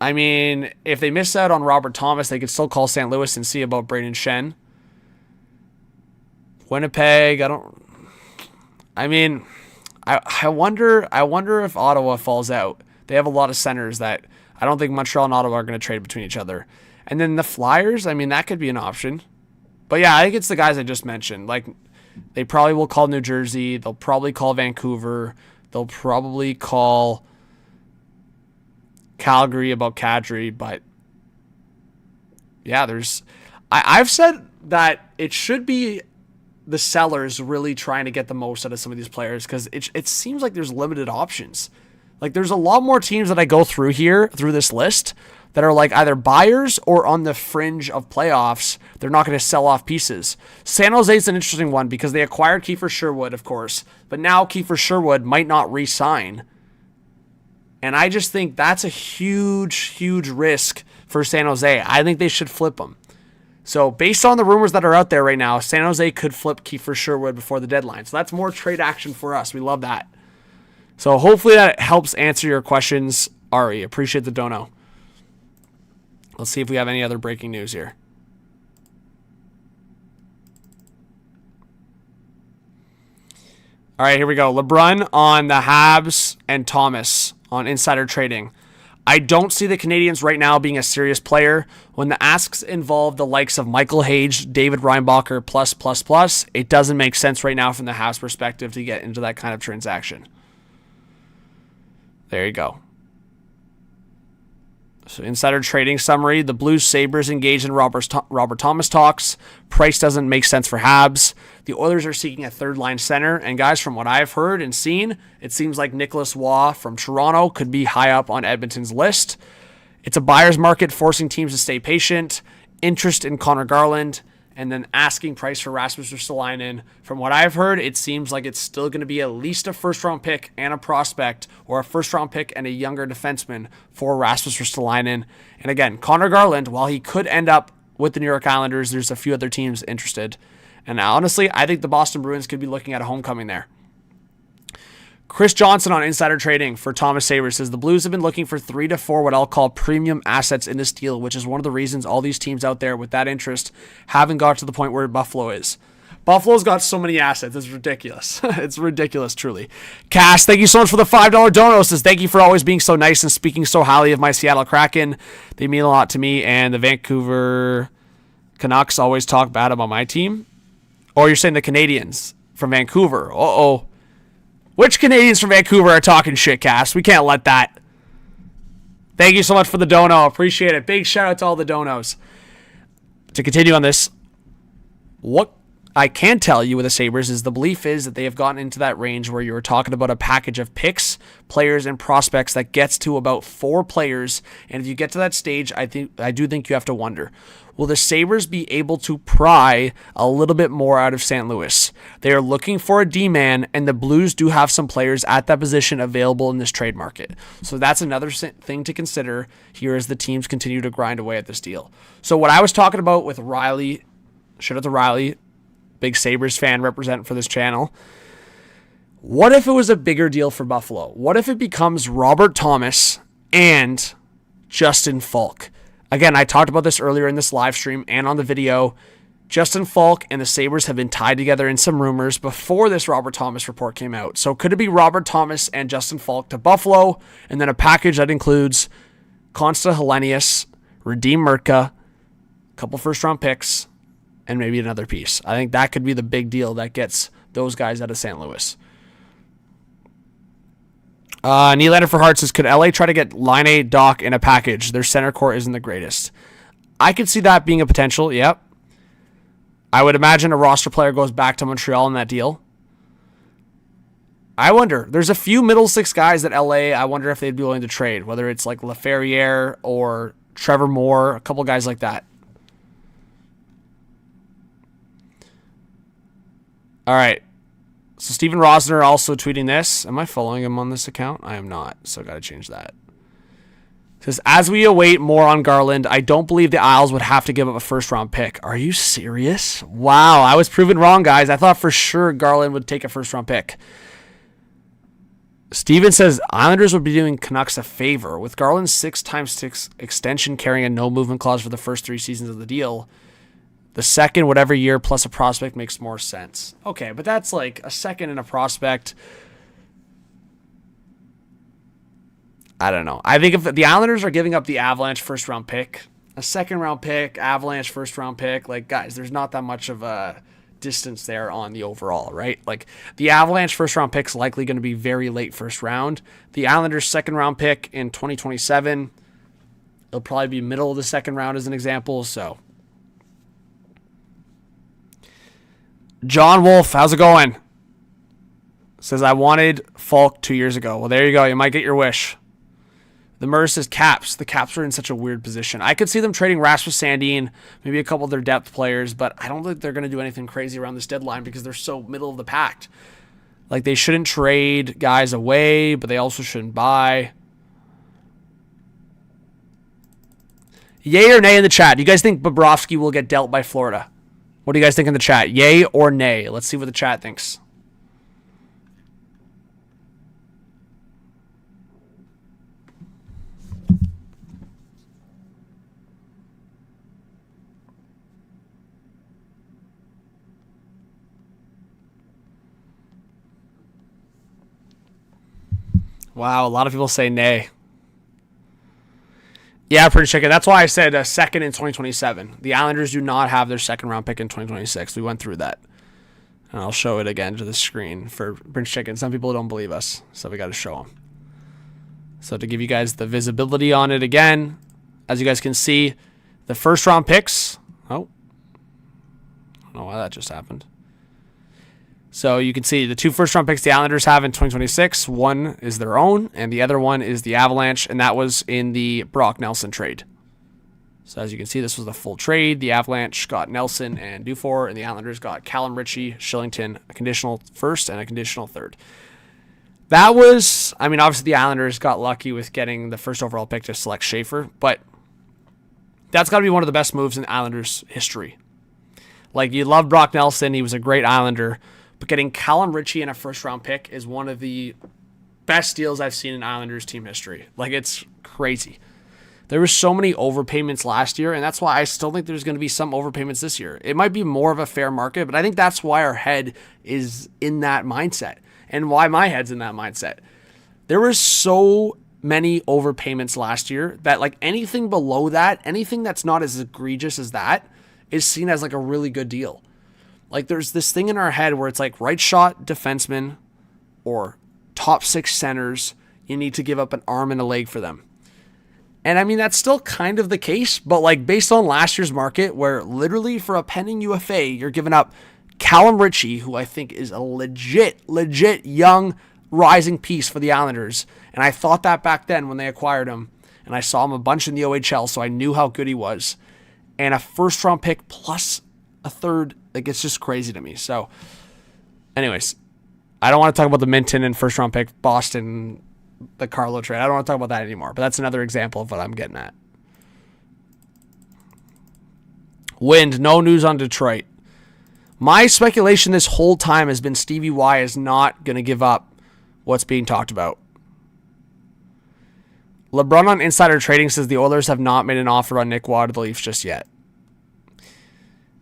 S1: I mean, if they miss out on Robert Thomas, they could still call St. Louis and see about Braden Shen. Winnipeg, I mean, I wonder if Ottawa falls out. They have a lot of centers that I don't think Montreal and Ottawa are going to trade between each other. And then the Flyers, I mean, that could be an option. But yeah, I think it's the guys I just mentioned. Like, they probably will call New Jersey. They'll probably call Vancouver. They'll probably call Calgary about Kadri. But yeah, I've said that it should be the sellers really trying to get the most out of some of these players because it seems like there's limited options. Like, there's a lot more teams that I go through this list that are like either buyers or on the fringe of playoffs. They're not going to sell off pieces. San Jose is an interesting one because they acquired Kiefer Sherwood, of course, but now Kiefer Sherwood might not re-sign. And I just think that's a huge, huge risk for San Jose. I think they should flip him. So based on the rumors that are out there right now, San Jose could flip Kiefer Sherwood before the deadline. So that's more trade action for us. We love that. So hopefully that helps answer your questions, Ari. Appreciate the dono. Let's see if we have any other breaking news here. All right, here we go. LeBrun on the Habs and Thomas on insider trading. I don't see the Canadiens right now being a serious player. When the asks involve the likes of Michael Hage, David Reinbacher, plus, it doesn't make sense right now from the Habs perspective to get into that kind of transaction. There you go. So insider trading summary, the Blues Sabres engaged in Robert Thomas talks. Price doesn't make sense for Habs. The Oilers are seeking a third-line center. And guys, from what I've heard and seen, it seems like Nicholas Waugh from Toronto could be high up on Edmonton's list. It's a buyer's market forcing teams to stay patient. Interest in Conor Garland. And then asking price for Rasmus Ristolainen. From what I've heard, it seems like it's still going to be at least a first-round pick and a prospect, or a first-round pick and a younger defenseman for Rasmus Ristolainen. And again, Conor Garland, while he could end up with the New York Islanders, there's a few other teams interested. And honestly, I think the Boston Bruins could be looking at a homecoming there. Chris Johnson on insider trading for Thomas Sabres says the Blues have been looking for 3 to 4 what I'll call premium assets in this deal, which is one of the reasons all these teams out there with that interest haven't got to the point where Buffalo is. Buffalo's got so many assets. It's ridiculous. It's ridiculous, truly. Cass, thank you so much for the $5 dono. Says, thank you for always being so nice and speaking so highly of my Seattle Kraken. They mean a lot to me, and the Vancouver Canucks always talk bad about my team. Or you're saying the Canadiens from Vancouver. Uh-oh. Which Canadians from Vancouver are talking shit, Cass? We can't let that. Thank you so much for the dono. Appreciate it. Big shout out to all the donos. To continue on this, what I can tell you with the Sabres is the belief is that they have gotten into that range where you were talking about a package of picks, players, and prospects that gets to about 4 players. And if you get to that stage, I do think you have to wonder, will the Sabres be able to pry a little bit more out of St. Louis? They are looking for a D-man, and the Blues do have some players at that position available in this trade market. So that's another thing to consider here as the teams continue to grind away at this deal. So what I was talking about with Riley, shout out to Riley, big Sabres fan represent for this channel. What if it was a bigger deal for Buffalo? What if it becomes Robert Thomas and Justin Falk? Again, I talked about this earlier in this live stream and on the video. Justin Falk and the Sabres have been tied together in some rumors before this Robert Thomas report came out. So could it be Robert Thomas and Justin Falk to Buffalo, and then a package that includes Consta Helenius, Radim Murka, a couple first-round picks, and maybe another piece? I think that could be the big deal that gets those guys out of St. Louis. Nylander for Heart says, could LA try to get Line Doc in a package? Their center core isn't the greatest. I could see that being a potential, yep. I would imagine a roster player goes back to Montreal in that deal. I wonder. There's a few middle six guys at LA I wonder if they'd be willing to trade, whether it's like LaFerriere or Trevor Moore, a couple guys like that. All right. So Steven Rosner also tweeting this. Am I following him on this account? I am not, so got to change that. It says, as we await more on Garland, I don't believe the Isles would have to give up a first-round pick. Are you serious? Wow, I was proven wrong, guys. I thought for sure Garland would take a first-round pick. Steven says, Islanders would be doing Canucks a favor. With Garland's 6x6 extension carrying a no-movement clause for the first 3 seasons of the deal, The second, whatever year, plus a prospect makes more sense. Okay, but that's like a second and a prospect. I don't know. I think if the Islanders are giving up the Avalanche first-round pick, a second-round pick, Avalanche first-round pick, like, guys, there's not that much of a distance there on the overall, right? Like, the Avalanche first-round pick's likely going to be very late first round. The Islanders second-round pick in 2027, it'll probably be middle of the second round as an example, so... John Wolf, how's it going? Says, I wanted Falk 2 years ago. Well, there you go. You might get your wish. The Murr says Caps. The Caps are in such a weird position. I could see them trading Rasmus Sandin, maybe a couple of their depth players, but I don't think they're going to do anything crazy around this deadline because they're so middle of the pack. Like, they shouldn't trade guys away, but they also shouldn't buy. Yay or nay in the chat? Do you guys think Bobrovsky will get dealt by Florida? What do you guys think in the chat? Yay or nay? Let's see what the chat thinks. Wow, a lot of people say nay. Yeah, pretty chicken. That's why I said a second in 2027. The Islanders do not have their second round pick in 2026. We went through that. And I'll show it again to the screen for Prince Chicken. Some people don't believe us, so we got to show them. So to give you guys the visibility on it again, as you guys can see, the first round picks. Oh, I don't know why that just happened. So you can see the 2 first-round picks the Islanders have in 2026. One is their own, and the other one is the Avalanche, and that was in the Brock Nelson trade. So as you can see, this was the full trade. The Avalanche got Nelson and Dufour, and the Islanders got Callum Ritchie, Shillington, a conditional first and a conditional third. That was, I mean, obviously the Islanders got lucky with getting the first overall pick to select Schaefer, but that's got to be one of the best moves in Islanders history. Like, you love Brock Nelson. He was a great Islander. But getting Callum Ritchie in a first-round pick is one of the best deals I've seen in Islanders team history. Like, it's crazy. There were so many overpayments last year, and that's why I still think there's going to be some overpayments this year. It might be more of a fair market, but I think that's why our head is in that mindset and why my head's in that mindset. There were so many overpayments last year that, like, anything below that, anything that's not as egregious as that is seen as, like, a really good deal. Like, there's this thing in our head where it's like right shot defensemen or top 6 centers, you need to give up an arm and a leg for them. And I mean, that's still kind of the case, but like based on last year's market where literally for a pending UFA, you're giving up Callum Ritchie, who I think is a legit young rising piece for the Islanders. And I thought that back then when they acquired him, and I saw him a bunch in the OHL, so I knew how good he was. And a first round pick plus a third, like, it's just crazy to me. So anyways, I don't want to talk about the Minton and first round pick Boston, the Carlo trade. I don't want to talk about that anymore, but that's another example of what I'm getting at. Wind, no news on Detroit. My speculation this whole time has been Stevie Y is not going to give up what's being talked about. LeBron on Insider Trading says the Oilers have not made an offer on Nick Waugh to the Leafs just yet.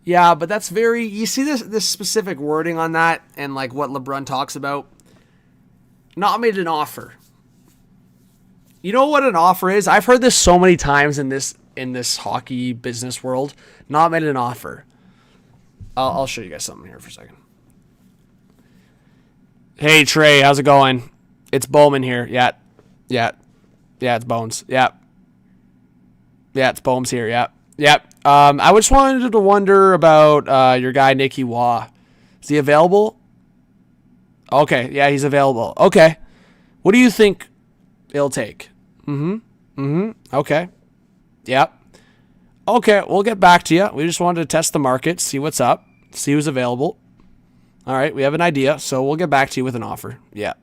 S1: Yeah, but that's very... You see this specific wording on that and like what LeBron talks about? Not made an offer. You know what an offer is? I've heard this so many times in this hockey business world. Not made an offer. I'll show you guys something here for a second. Hey, Trey, how's it going? It's Bowman here. Yeah, it's Bones. Yeah, it's Bones here. Yeah. I just wanted to wonder about your guy, Nicky Waugh. Is he available? Okay, yeah, he's available. Okay. What do you think it'll take? Okay. Yep. Okay, we'll get back to you. We just wanted to test the market, see what's up, see who's available. All right, we have an idea, so we'll get back to you with an offer. Yeah.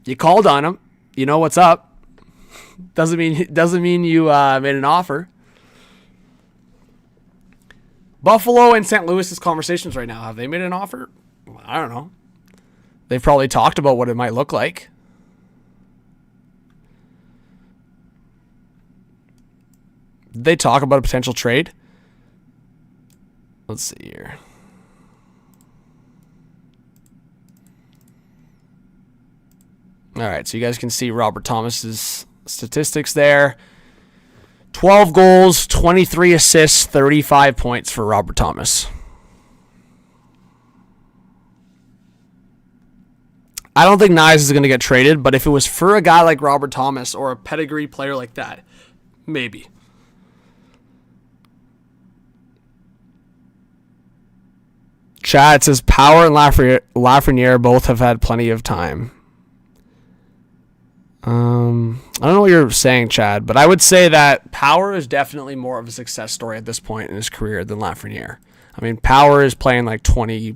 S1: You called on him. You know what's up. Doesn't mean you made an offer. Buffalo and St. Louis's conversations right now. Have they made an offer? I don't know. They've probably talked about what it might look like. Did they talk about a potential trade? Let's see here. All right, so you guys can see Robert Thomas's statistics there. 12 goals, 23 assists, 35 points for Robert Thomas. I don't think Nyes is going to get traded, but if it was for a guy like Robert Thomas or a pedigree player like that, maybe. Chad says Power and Lafreniere both have had plenty of time. I don't know what you're saying, Chad, but I would say that Power is definitely more of a success story at this point in his career than Lafreniere. I mean, Power is playing like 20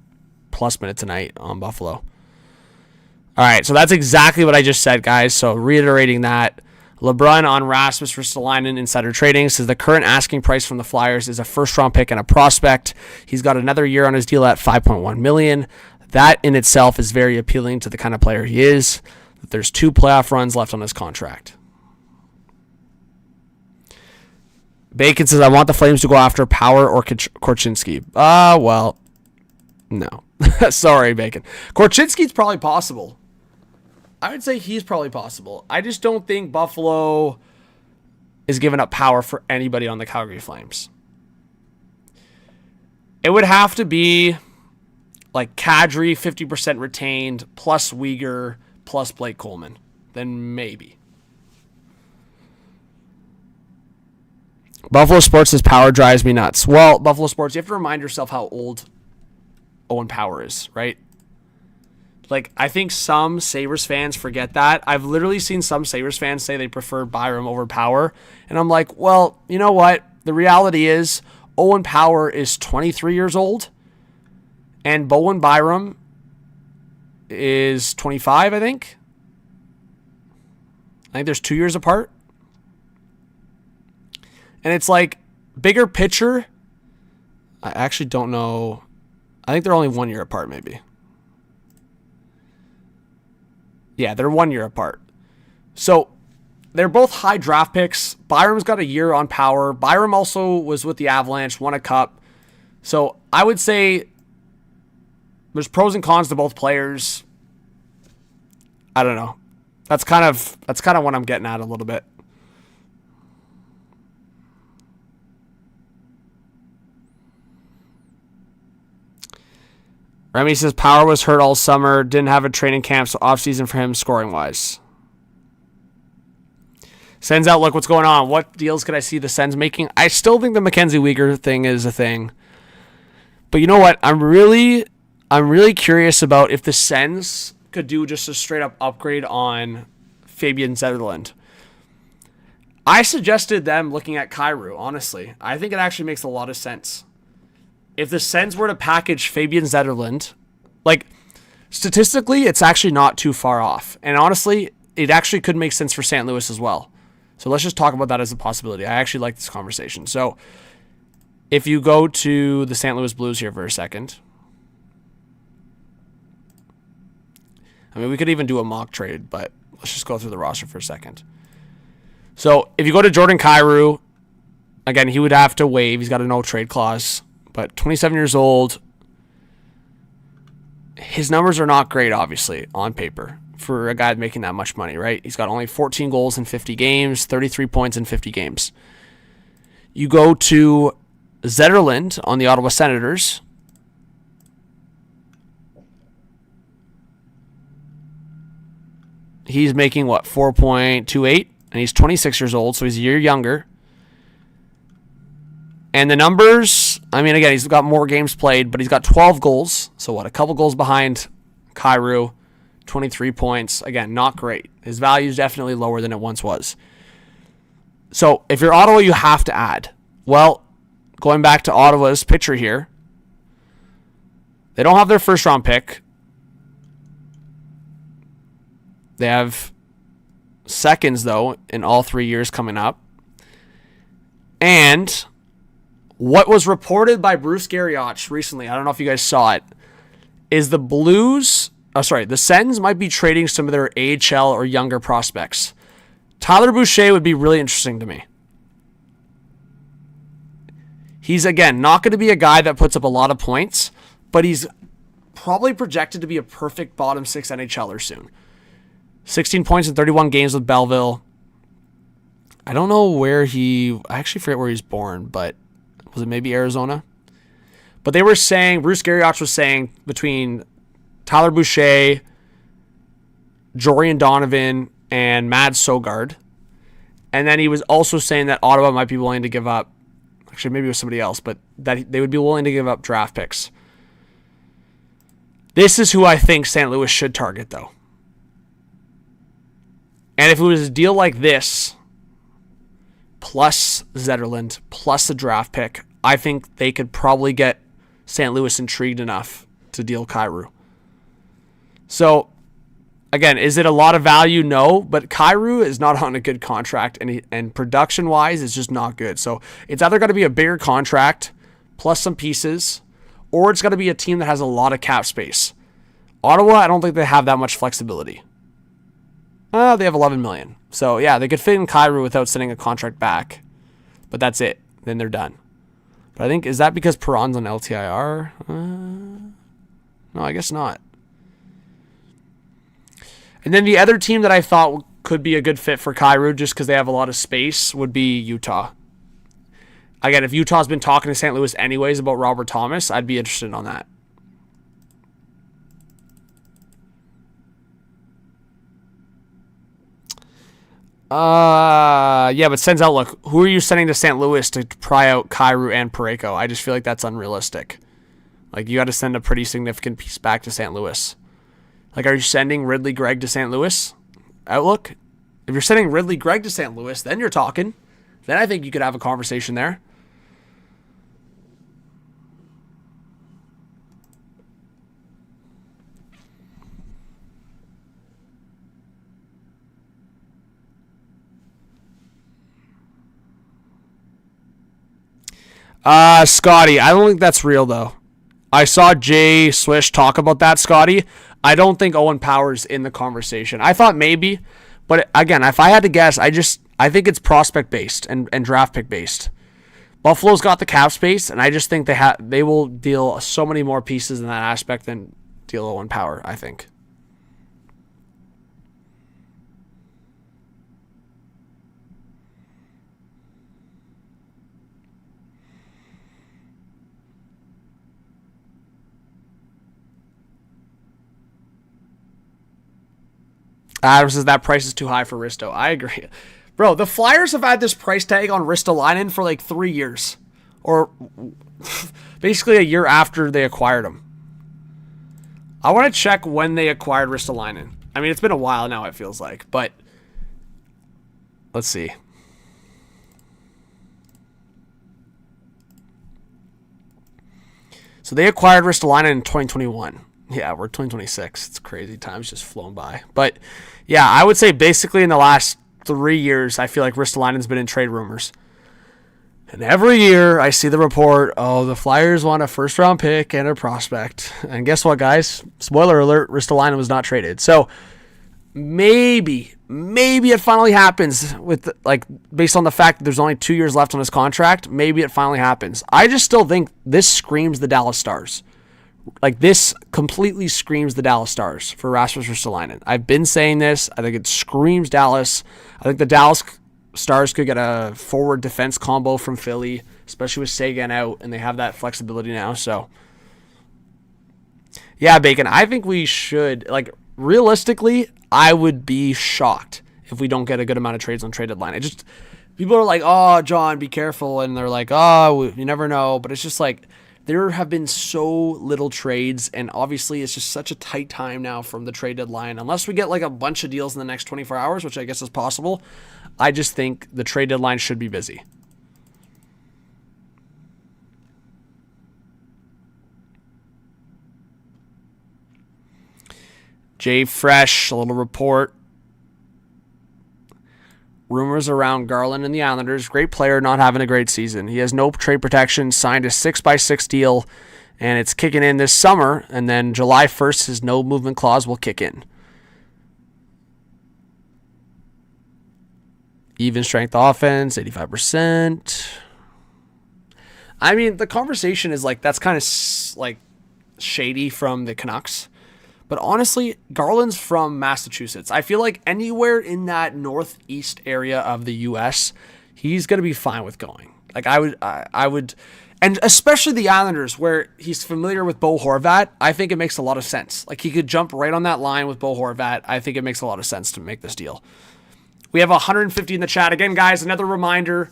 S1: plus minutes a night on Buffalo. All right, so that's exactly what I just said, guys. So reiterating that, LeBrun on Rasmus Ristolainen Insider Trading says the current asking price from the Flyers is a first-round pick and a prospect. He's got another year on his deal at $5.1 million. That in itself is very appealing to the kind of player he is. There's 2 playoff runs left on his contract. Bacon says, I want the Flames to go after Power or Korchinski. Well, no. Sorry, Bacon. Korchinski's probably possible. I would say he's probably possible. I just don't think Buffalo is giving up Power for anybody on the Calgary Flames. It would have to be like Kadri 50% retained plus Weegar plus Blake Coleman. Then maybe. Buffalo Sports says Power drives me nuts. Well, Buffalo Sports, you have to remind yourself how old Owen Power is, right? Like, I think some Sabres fans forget that. I've literally seen some Sabres fans say they prefer Byram over Power. And I'm like, well, you know what? The reality is Owen Power is 23 years old. And Bowen Byram is 25, I think. I think there's 2 years apart. And it's like, bigger picture, I actually don't know. I think they're only 1 year apart, maybe. Yeah, they're 1 year apart. So they're both high draft picks. Byram's got a year on Power. Byram also was with the Avalanche, won a cup. So I would say there's pros and cons to both players. I don't know. That's kind of what I'm getting at a little bit. Remy says Power was hurt all summer, didn't have a training camp, so off-season for him scoring-wise. Sens Outlook, what's going on? What deals could I see the Sens making? I still think the Mackenzie Weegar thing is a thing. But you know what? I'm really curious about if the Sens could do just a straight-up upgrade on Fabian Zetterlund. I suggested them looking at Kyrou, honestly. I think it actually makes a lot of sense. If the Sens were to package Fabian Zetterlund, like, statistically, it's actually not too far off. And honestly, it actually could make sense for St. Louis as well. So let's just talk about that as a possibility. I actually like this conversation. So if you go to the St. Louis Blues here for a second. I mean, we could even do a mock trade, but let's just go through the roster for a second. So if you go to Jordan Kyrou, again, he would have to waive. He's got a no-trade clause. But 27 years old, his numbers are not great, obviously, on paper for a guy making that much money, right? He's got only 14 goals in 50 games, 33 points in 50 games. You go to Zetterlund on the Ottawa Senators. He's making, 4.28? And he's 26 years old, so he's a year younger. And the numbers, I mean, again, he's got more games played, but he's got 12 goals. So a couple goals behind Kyrou, 23 points. Again, not great. His value is definitely lower than it once was. So if you're Ottawa, you have to add. Well, going back to Ottawa's picture here, they don't have their first-round pick. They have seconds, though, in all 3 years coming up. And what was reported by Bruce Garrioch recently, I don't know if you guys saw it, is the Sens might be trading some of their AHL or younger prospects. Tyler Boucher would be really interesting to me. He's, again, not going to be a guy that puts up a lot of points, but he's probably projected to be a perfect bottom 6 NHLer soon. 16 points in 31 games with Belleville. I don't know where I actually forget where he was born, but was it maybe Arizona? But they were saying, Bruce Garrioch was saying, between Tyler Boucher, Jorian Donovan, and Mads Sogard. And then he was also saying that Ottawa might be willing to give up, actually maybe it was somebody else, but that they would be willing to give up draft picks. This is who I think St. Louis should target, though. And if it was a deal like this, plus Zetterlund, plus a draft pick, I think they could probably get St. Louis intrigued enough to deal Kyrou. So, again, is it a lot of value? No, but Kyrou is not on a good contract, and production-wise, it's just not good. So it's either got to be a bigger contract plus some pieces, or it's got to be a team that has a lot of cap space. Ottawa, I don't think they have that much flexibility. They have $11 million. So, yeah, they could fit in Kyrou without sending a contract back, but that's it. Then they're done. But I think, is that because Perron's on LTIR? No, I guess not. And then the other team that I thought could be a good fit for Kyrou, just because they have a lot of space, would be Utah. Again, if Utah's been talking to St. Louis anyways about Robert Thomas, I'd be interested on that. Yeah, but sends out, look, who are you sending to St. Louis to pry out Kyrou and Parayko? I just feel like that's unrealistic. Like, you got to send a pretty significant piece back to St. Louis. Like, are you sending Ridley Gregg to St. Louis? Outlook? If you're sending Ridley Gregg to St. Louis, then you're talking. Then I think you could have a conversation there. Scotty, I don't think that's real, though. I saw Jay Swish talk about that, Scotty. I don't think Owen Power's in the conversation. I thought maybe, but again, if I had to guess, I think it's prospect-based and draft pick-based. Buffalo's got the cap space, and I just think they will deal so many more pieces in that aspect than deal Owen Power, I think. Adam says that price is too high for Risto. I agree. Bro, the Flyers have had this price tag on Ristolainen for like 3 years. Or basically a year after they acquired him. I want to check when they acquired Ristolainen. I mean, it's been a while now, it feels like. But let's see. So they acquired Ristolainen in 2021. Yeah, we're 2026. It's crazy. Time's just flown by. But, yeah, I would say basically in the last 3 years, I feel like Ristolainen's been in trade rumors. And every year I see the report, oh, the Flyers want a first-round pick and a prospect. And guess what, guys? Spoiler alert, Ristolainen was not traded. So maybe it finally happens with, like, based on the fact that there's only 2 years left on his contract. Maybe it finally happens. I just still think this screams the Dallas Stars. Like, this completely screams the Dallas Stars for Rasmus Ristolainen. I've been saying this. I think it screams Dallas. I think the Dallas Stars could get a forward defense combo from Philly, especially with Sagan out, and they have that flexibility now. So, yeah, Bacon, I think we should, like, realistically, I would be shocked if we don't get a good amount of trades on trade deadline. People are like, oh, John, be careful, and they're like, oh, you never know, but it's just like, there have been so little trades, and obviously it's just such a tight time now from the trade deadline. Unless we get like a bunch of deals in the next 24 hours, which I guess is possible, I just think the trade deadline should be busy. Jay Fresh, a little report. Rumors around Garland and the Islanders. Great player, not having a great season. He has no trade protection, signed a 6x6 deal, and it's kicking in this summer, and then July 1st, his no movement clause will kick in. Even strength offense, 85%. I mean, the conversation is like, that's kind of like shady from the Canucks. But honestly, Garland's from Massachusetts. I feel like anywhere in that northeast area of the U.S., he's going to be fine with going. Like I would, and especially the Islanders, where he's familiar with Bo Horvat. I think it makes a lot of sense. Like he could jump right on that line with Bo Horvat. I think it makes a lot of sense to make this deal. We have 150 in the chat again, guys. Another reminder: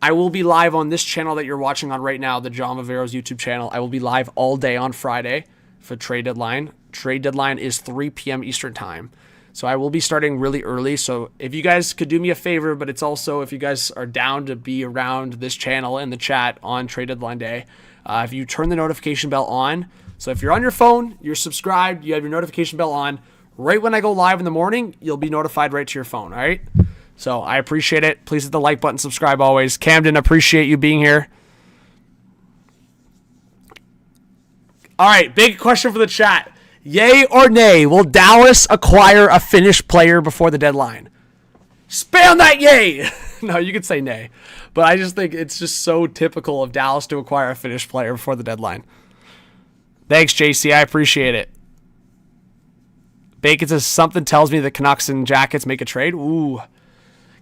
S1: I will be live on this channel that you're watching on right now, the John Vivero's YouTube channel. I will be live all day on Friday for trade deadline. Trade deadline is 3 p.m. Eastern time. So I will be starting really early. So if you guys could do me a favor, but it's also if you guys are down to be around this channel in the chat on trade deadline day, if you turn the notification bell on. So if you're on your phone, you're subscribed, you have your notification bell on, right when I go live in the morning, you'll be notified right to your phone, all right? So I appreciate it. Please hit the like button, subscribe always. Camden, appreciate you being here. All right, big question for the chat. Yay or nay, will Dallas acquire a Finnish player before the deadline? Spam that yay! No, you could say nay. But I just think it's just so typical of Dallas to acquire a Finnish player before the deadline. Thanks, JC. I appreciate it. Bacon says, something tells me the Canucks and Jackets make a trade. Ooh.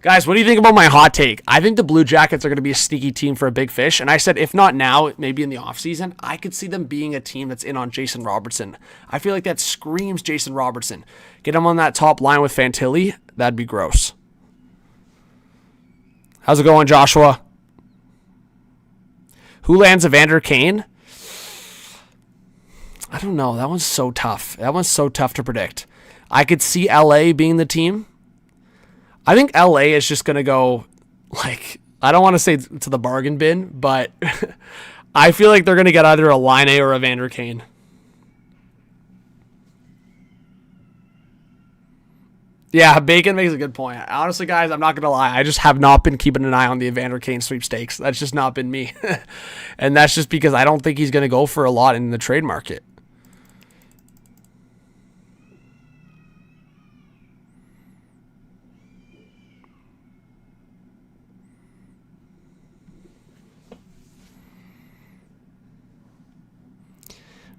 S1: Guys, what do you think about my hot take? I think the Blue Jackets are going to be a sneaky team for a big fish. And I said, if not now, maybe in the offseason, I could see them being a team that's in on Jason Robertson. I feel like that screams Jason Robertson. Get him on that top line with Fantilli. That'd be gross. How's it going, Joshua? Who lands Evander Kane? I don't know. That one's so tough. That one's so tough to predict. I could see LA being the team. I think LA is just going to go, like, I don't want to say to the bargain bin, but I feel like they're going to get either a Line A or a Evander Kane. Yeah, Bacon makes a good point. Honestly, guys, I'm not going to lie. I just have not been keeping an eye on the Evander Kane sweepstakes. That's just not been me. And that's just because I don't think he's going to go for a lot in the trade market.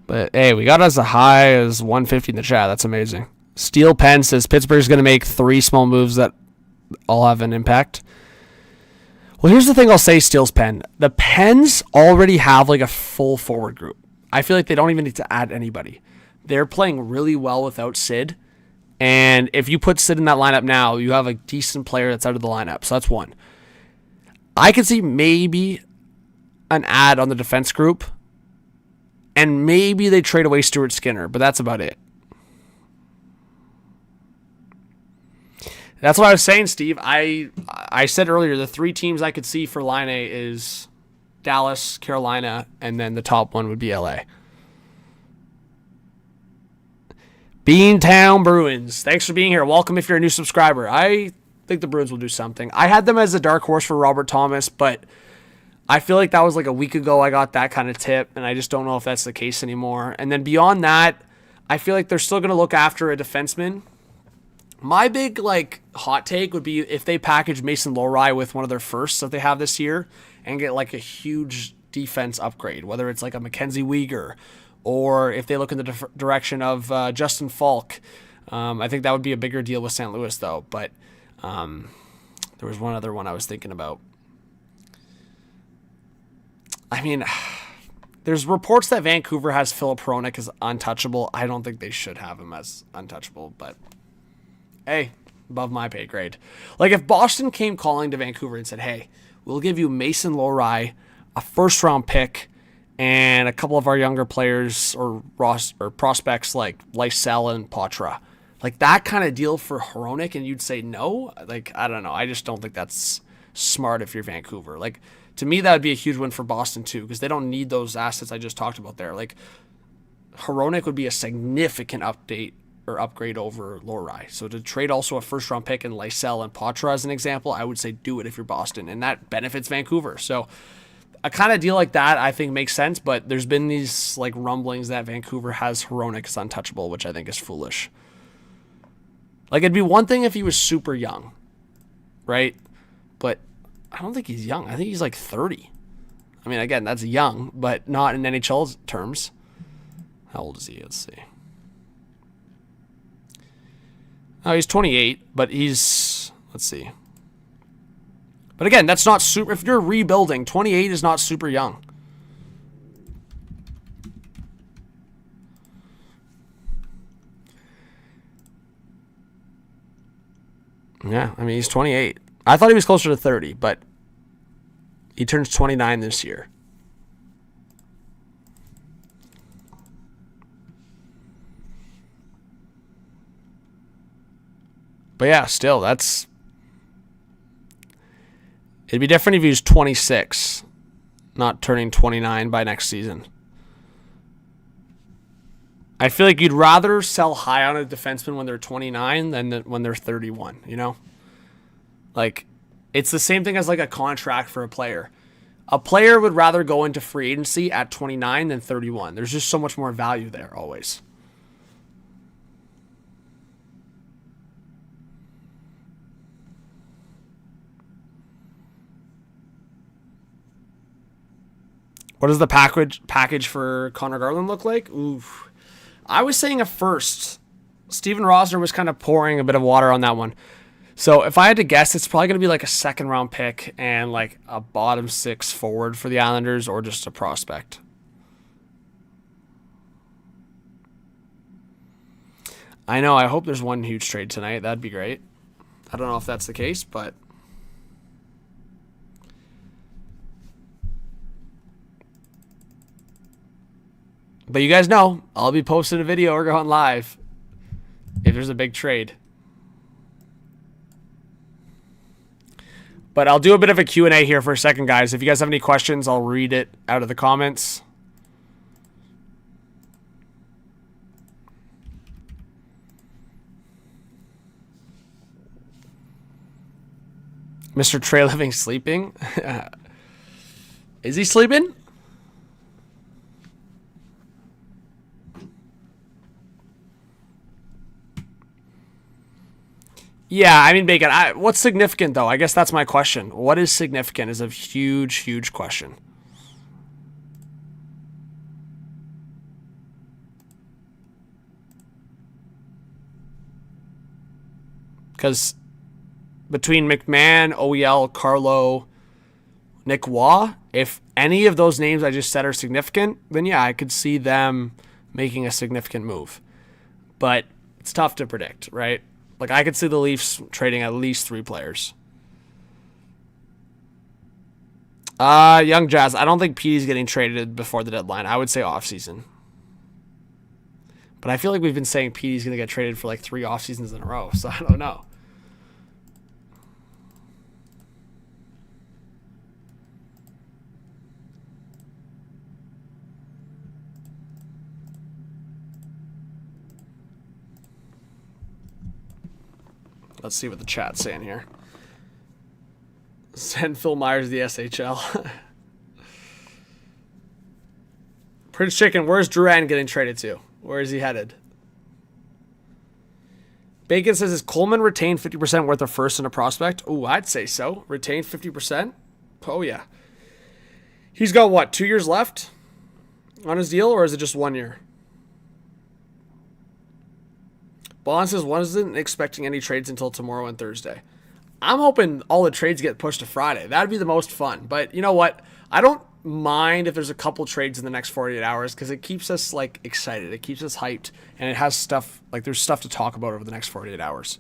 S1: But, hey, we got as high as 150 in the chat. That's amazing. Steel Pen says Pittsburgh's going to make 3 small moves that all have an impact. Well, here's the thing I'll say, Steel's Pen. The Pens already have, like, a full forward group. I feel like they don't even need to add anybody. They're playing really well without Sid. And if you put Sid in that lineup now, you have a decent player that's out of the lineup. So that's one. I could see maybe an add on the defense group. And maybe they trade away Stuart Skinner, but that's about it. That's what I was saying, Steve. I said earlier, the 3 teams I could see for Line A is Dallas, Carolina, and then the top one would be LA. Beantown Bruins. Thanks for being here. Welcome if you're a new subscriber. I think the Bruins will do something. I had them as a dark horse for Robert Thomas, but I feel like that was like a week ago I got that kind of tip, and I just don't know if that's the case anymore. And then beyond that, I feel like they're still going to look after a defenseman. My big like hot take would be if they package Mason Lohrei with one of their firsts that they have this year and get like a huge defense upgrade, whether it's like a Mackenzie Weegar or if they look in the direction of Justin Falk. I think that would be a bigger deal with St. Louis, though. But there was one other one I was thinking about. I mean, there's reports that Vancouver has Filip Hronek as untouchable. I don't think they should have him as untouchable, but hey, above my pay grade. Like if Boston came calling to Vancouver and said, hey, we'll give you Mason Lohrei, a first-round pick, and a couple of our younger players or prospects like Lysell and Poitras. Like that kind of deal for Hronek, and you'd say no? Like, I don't know. I just don't think that's smart if you're Vancouver. Like, to me, that would be a huge win for Boston, too, because they don't need those assets I just talked about there. Like, Hronek would be a significant update or upgrade over Lohrei. So to trade also a first-round pick in Lysell and Poitras as an example, I would say do it if you're Boston, and that benefits Vancouver. So a kind of deal like that I think makes sense, but there's been these like rumblings that Vancouver has Hronek as untouchable, which I think is foolish. Like, it'd be one thing if he was super young, right? But I don't think he's young. I think he's like 30. I mean, again, that's young, but not in NHL terms. How old is he? Let's see. Oh, he's 28, but he's, let's see. But again, that's not super, if you're rebuilding, 28 is not super young. Yeah, I mean, he's 28. I thought he was closer to 30, but he turns 29 this year. But yeah, still, it'd be different if he was 26, not turning 29 by next season. I feel like you'd rather sell high on a defenseman when they're 29 than when they're 31, you know? Like, it's the same thing as like a contract for a player. A player would rather go into free agency at 29 than 31. There's just so much more value there always. What does the package for Conor Garland look like? Oof. I was saying a first. Steven Rosner was kind of pouring a bit of water on that one. So if I had to guess, it's probably going to be like a second round pick and like a bottom 6 forward for the Islanders or just a prospect. I know. I hope there's one huge trade tonight. That'd be great. I don't know if that's the case, but... But you guys know, I'll be posting a video or going live if there's a big trade. But I'll do a bit of a Q&A here for a second, guys. If you guys have any questions, I'll read it out of the comments. Mr. Trey Living sleeping? Is he sleeping? Yeah, I mean, Bacon, what's significant, though? I guess that's my question. What is significant is a huge, huge question. Because between McMahon, OEL, Carlo, Nick Waugh, if any of those names I just said are significant, then yeah, I could see them making a significant move. But it's tough to predict, right? Like, I could see the Leafs trading at least 3 players. Young Jazz, I don't think Petey's getting traded before the deadline. I would say offseason. But I feel like we've been saying Petey's going to get traded for like 3 off seasons in a row, so I don't know. Let's see what the chat's saying here. Send Phil Myers the SHL. Prince Chicken, where's Duran getting traded to? Where is he headed? Bacon says, is Coleman retained 50% worth of first in a prospect? Oh, I'd say so. Retained 50%? Oh, yeah. He's got, what, 2 years left on his deal, or is it just 1 year? Bond says, wasn't expecting any trades until tomorrow and Thursday. I'm hoping all the trades get pushed to Friday. That'd be the most fun. But you know what? I don't mind if there's a couple trades in the next 48 hours because it keeps us like excited. It keeps us hyped. And it has stuff, like there's stuff to talk about over the next 48 hours.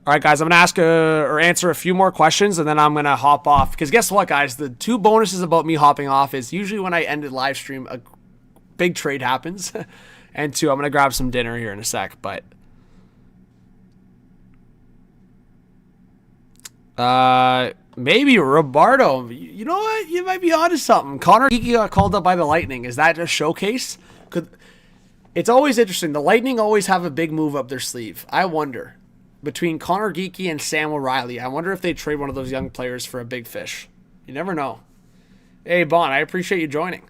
S1: All right, guys, I'm going to ask or answer a few more questions and then I'm going to hop off. Because guess what, guys? The 2 bonuses about me hopping off is usually when I end a live stream, a big trade happens. And 2, I'm going to grab some dinner here in a sec, but maybe Roberto. You know what? You might be onto something. Conor Geeky got called up by the Lightning. Is that a showcase? It's always interesting. The Lightning always have a big move up their sleeve. I wonder, between Conor Geeky and Sam O'Reilly, I wonder if they trade one of those young players for a big fish. You never know. Hey, Bon, I appreciate you joining.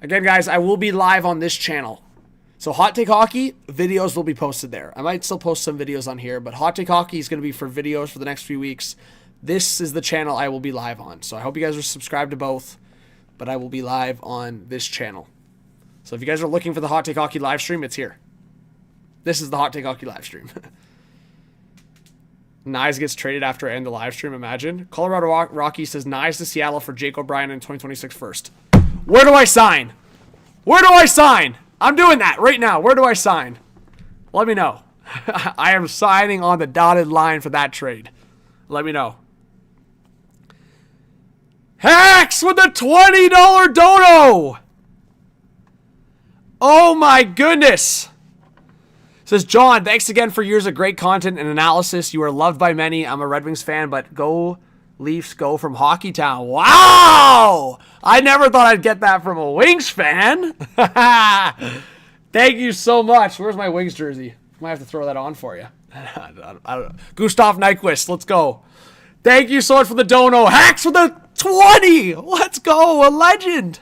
S1: Again, guys, I will be live on this channel. So Hot Take Hockey, videos will be posted there. I might still post some videos on here, but Hot Take Hockey is going to be for videos for the next few weeks. This is the channel I will be live on. So I hope you guys are subscribed to both. but I will be live on this channel. So if you guys are looking for the Hot Take Hockey live stream, it's here. This is the Hot Take Hockey live stream. Nyes gets traded after I end the live stream, imagine. Colorado Rocky says Nyes to Seattle for Jake O'Brien in 2026 first. Where do I sign? Where do I sign? I'm doing that right now. Where do I sign? Let me know. I am signing on the dotted line for that trade. Let me know. Hacks with the $20 dono. Oh my goodness. Says, John, thanks again for years of great content and analysis. You are loved by many. I'm a Red Wings fan, but go Leafs, go from Hockey Town. Wow! I never thought I'd get that from a Wings fan. Thank you so much. Where's my Wings jersey? Might have to throw that on for you. I don't know. Gustav Nyquist, let's go. Thank you so much for the dono. Hacks with the 20. Let's go. A legend.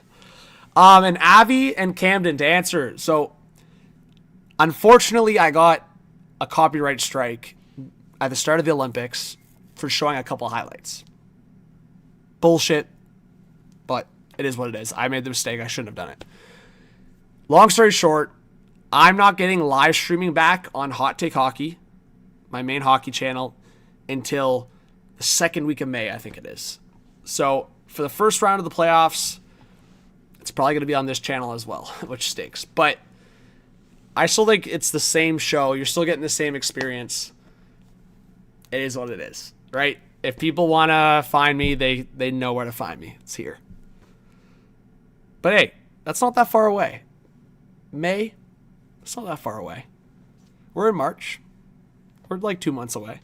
S1: And Avi and Camden to answer. So, unfortunately, I got a copyright strike at the start of the Olympics for showing a couple highlights. Bullshit, but it is what it is. I made the mistake. I shouldn't have done it. Long story short, I'm not getting live streaming back on Hot Take Hockey, my main hockey channel, until the second week of May, I think it is. So for the first round of the playoffs, it's probably going to be on this channel as well, which stinks. But I still think it's the same show. You're still getting the same experience. It is what it is, right? If people want to find me, they know where to find me. It's here. But hey, that's not that far away. May, it's not that far away. We're in March. We're like 2 months away.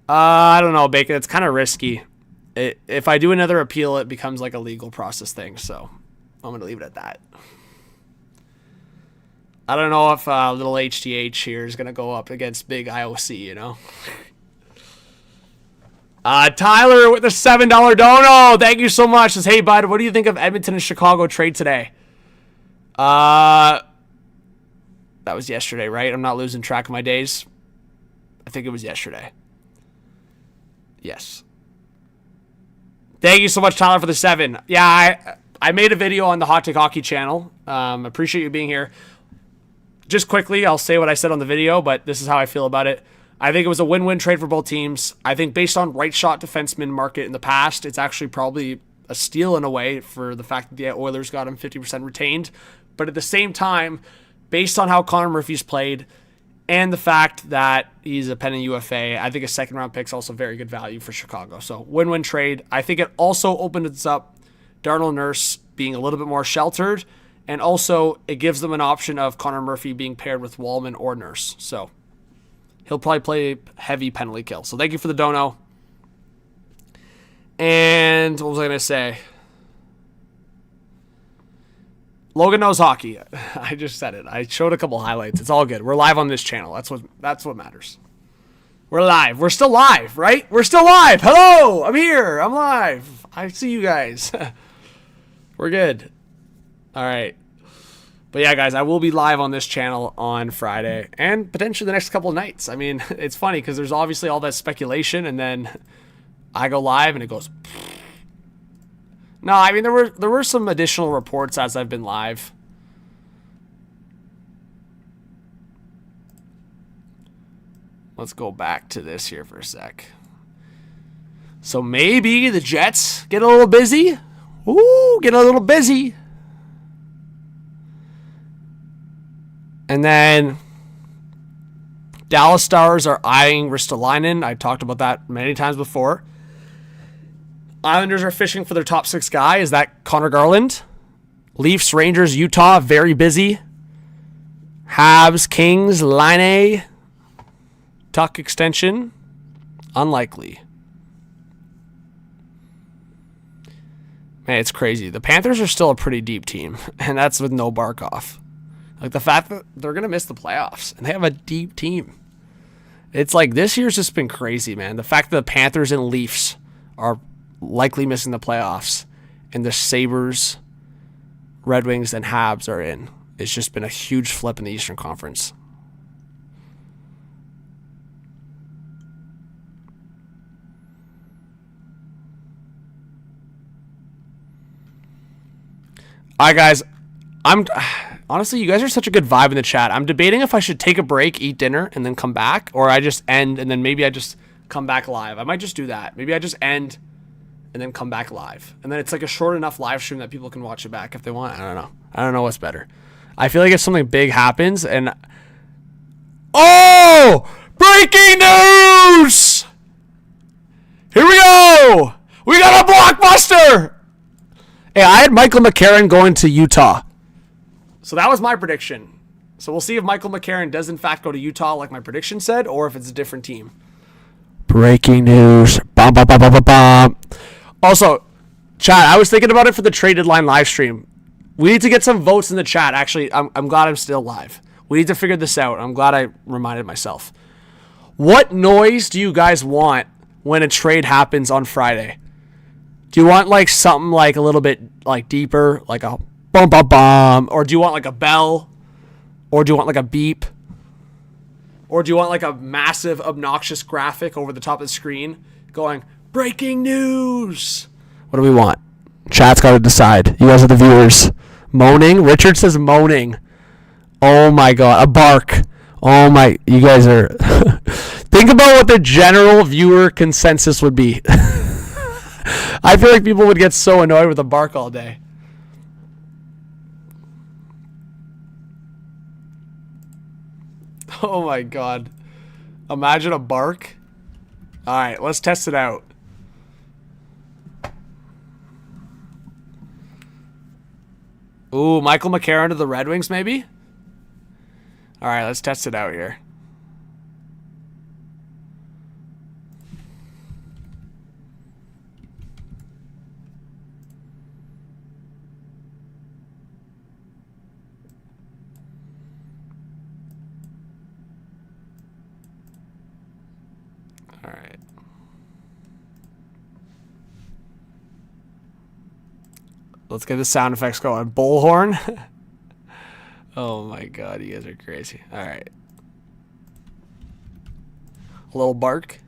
S1: I don't know, Bacon. It's kind of risky. If I do another appeal, it becomes like a legal process thing. So I'm going to leave it at that. I don't know if little HTH here is going to go up against big IOC, you know? Tyler with the $7 dono. Thank you so much. Says, hey, bud, what do you think of Edmonton and Chicago trade today? That was yesterday, right? I'm not losing track of my days. I think it was yesterday. Yes. Thank you so much, Tyler, for the 7. Yeah, I made a video on the Hot Take Hockey channel. Appreciate you being here. Just quickly, I'll say what I said on the video, but this is how I feel about it. I think it was a win-win trade for both teams. I think based on right shot defenseman market in the past, it's actually probably a steal in a way for the fact that the Oilers got him 50% retained. But at the same time, based on how Connor Murphy's played and the fact that he's a pending UFA, I think a second-round pick is also very good value for Chicago. So win-win trade. I think it also opens up Darnell Nurse being a little bit more sheltered, and also it gives them an option of Connor Murphy being paired with Wallman or Nurse. So he'll probably play heavy penalty kill. So thank you for the dono. And what was I going to say? Logan knows hockey. I just said it. I showed a couple highlights. It's all good. We're live on this channel. That's what matters. We're live. We're still live, right? We're still live. Hello. I'm here. I'm live. I see you guys. We're good. All right. But yeah, guys, I will be live on this channel on Friday and potentially the next couple of nights. I mean, it's funny because there's obviously all that speculation, and then I go live and it goes. No, I mean, there were some additional reports as I've been live. Let's go back to this here for a sec. So maybe the Jets get a little busy. Ooh, get a little busy. And then Dallas Stars are eyeing Ristolainen. I talked about that many times before. Islanders are fishing for their top 6 guy. Is that Conor Garland? Leafs, Rangers, Utah, very busy. Habs, Kings, Line, Tuck extension, unlikely. Man, it's crazy. The Panthers are still a pretty deep team, and that's with no Barkov. Like the fact that they're going to miss the playoffs, and they have a deep team. It's like this year's just been crazy, man. The fact that the Panthers and Leafs are likely missing the playoffs, and the Sabres, Red Wings, and Habs are in. It's just been a huge flip in the Eastern Conference. All right, guys. Honestly, you guys are such a good vibe in the chat. I'm debating if I should take a break, eat dinner, and then come back, or I just end and then maybe I just come back live. I might just do that. Maybe I just end and then come back live, and then it's like a short enough live stream that people can watch it back if they want. I don't know. I don't know what's better. I feel like if something big happens and breaking news! Here we go! We got a blockbuster! Hey, I had Michael McCarron going to Utah. So that was my prediction. So we'll see if Michael McCarron does in fact go to Utah like my prediction said, or if it's a different team. Breaking news. Bum, bum, bum, bum, bum, bum. Also, chat, I was thinking about it for the trade deadline live stream. We need to get some votes in the chat. Actually, I'm glad I'm still live. We need to figure this out. I'm glad I reminded myself. What noise do you guys want when a trade happens on Friday? Do you want like something like a little bit like deeper, like a bum bum bum, or do you want like a bell, or do you want like a beep, or do you want like a massive obnoxious graphic over the top of the screen going breaking news? What do we want? Chat's got to decide. You guys are the viewers. Moaning. Richard says moaning. Oh my god, a bark. Oh my, you guys are. Think about what the general viewer consensus would be. I feel like people would get so annoyed with a bark all day. Oh my god. Imagine a bark. Alright, let's test it out. Ooh, Michael McCarron to the Red Wings, maybe? Alright, let's test it out here. Alright. Let's get the sound effects going. Bullhorn. Oh my god, you guys are crazy. Alright. A little bark.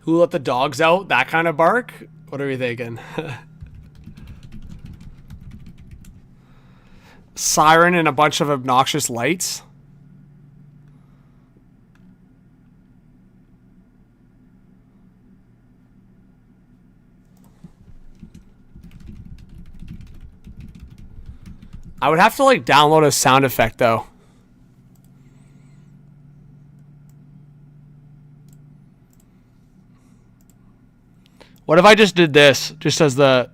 S1: Who let the dogs out? That kind of bark? What are we thinking? Siren and a bunch of obnoxious lights? I would have to like download a sound effect though. What if I just did this, just as the...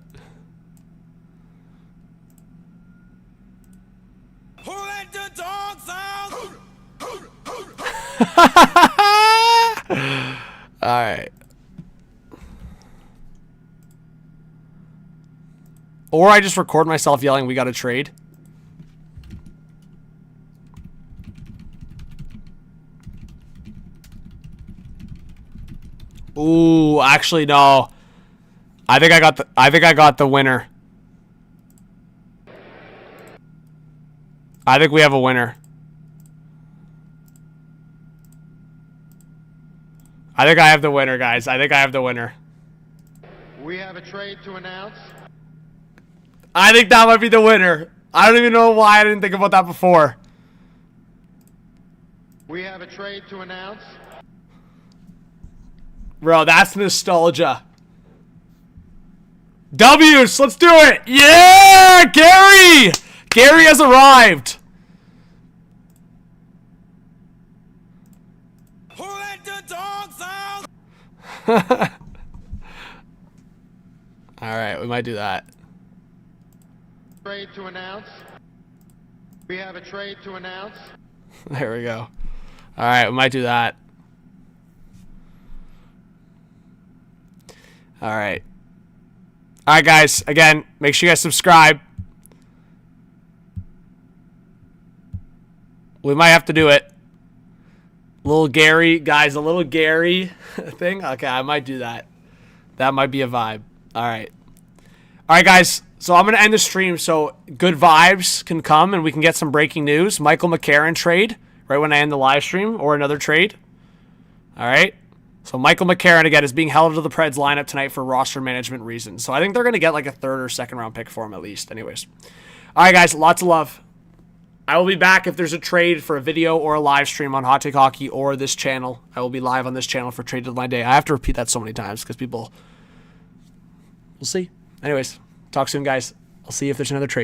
S1: Who let the dogs out? Alright. Or I just record myself yelling, we got to trade. Ooh, actually no. I think I got the winner. I think we have a winner. I think I have the winner, guys. I think I have the winner.
S2: We have a trade to announce.
S1: I think that might be the winner. I don't even know why I didn't think about that before.
S2: We have a trade to announce.
S1: Bro, that's nostalgia. W's, let's do it. Yeah, Gary. Gary has arrived. Who let the dogs out? All right, we might do that.
S2: Trade to announce. We have a trade to announce.
S1: There we go. All right, we might do that. All right. All right, guys. Again, make sure you guys subscribe. We might have to do it. Little Gary, guys, a little Gary thing. Okay, I might do that. That might be a vibe. All right. All right, guys. So I'm going to end the stream so good vibes can come and we can get some breaking news. Michael McCarron trade right when I end the live stream or another trade. All right. So Michael McCarron, again, is being held to the Preds lineup tonight for roster management reasons. So I think they're going to get like a third or second round pick for him at least. Anyways. All right, guys. Lots of love. I will be back if there's a trade for a video or a live stream on Hot Take Hockey or this channel. I will be live on this channel for Trade Deadline Day. I have to repeat that so many times because people... We'll see. Anyways, talk soon, guys. I'll see if there's another trade.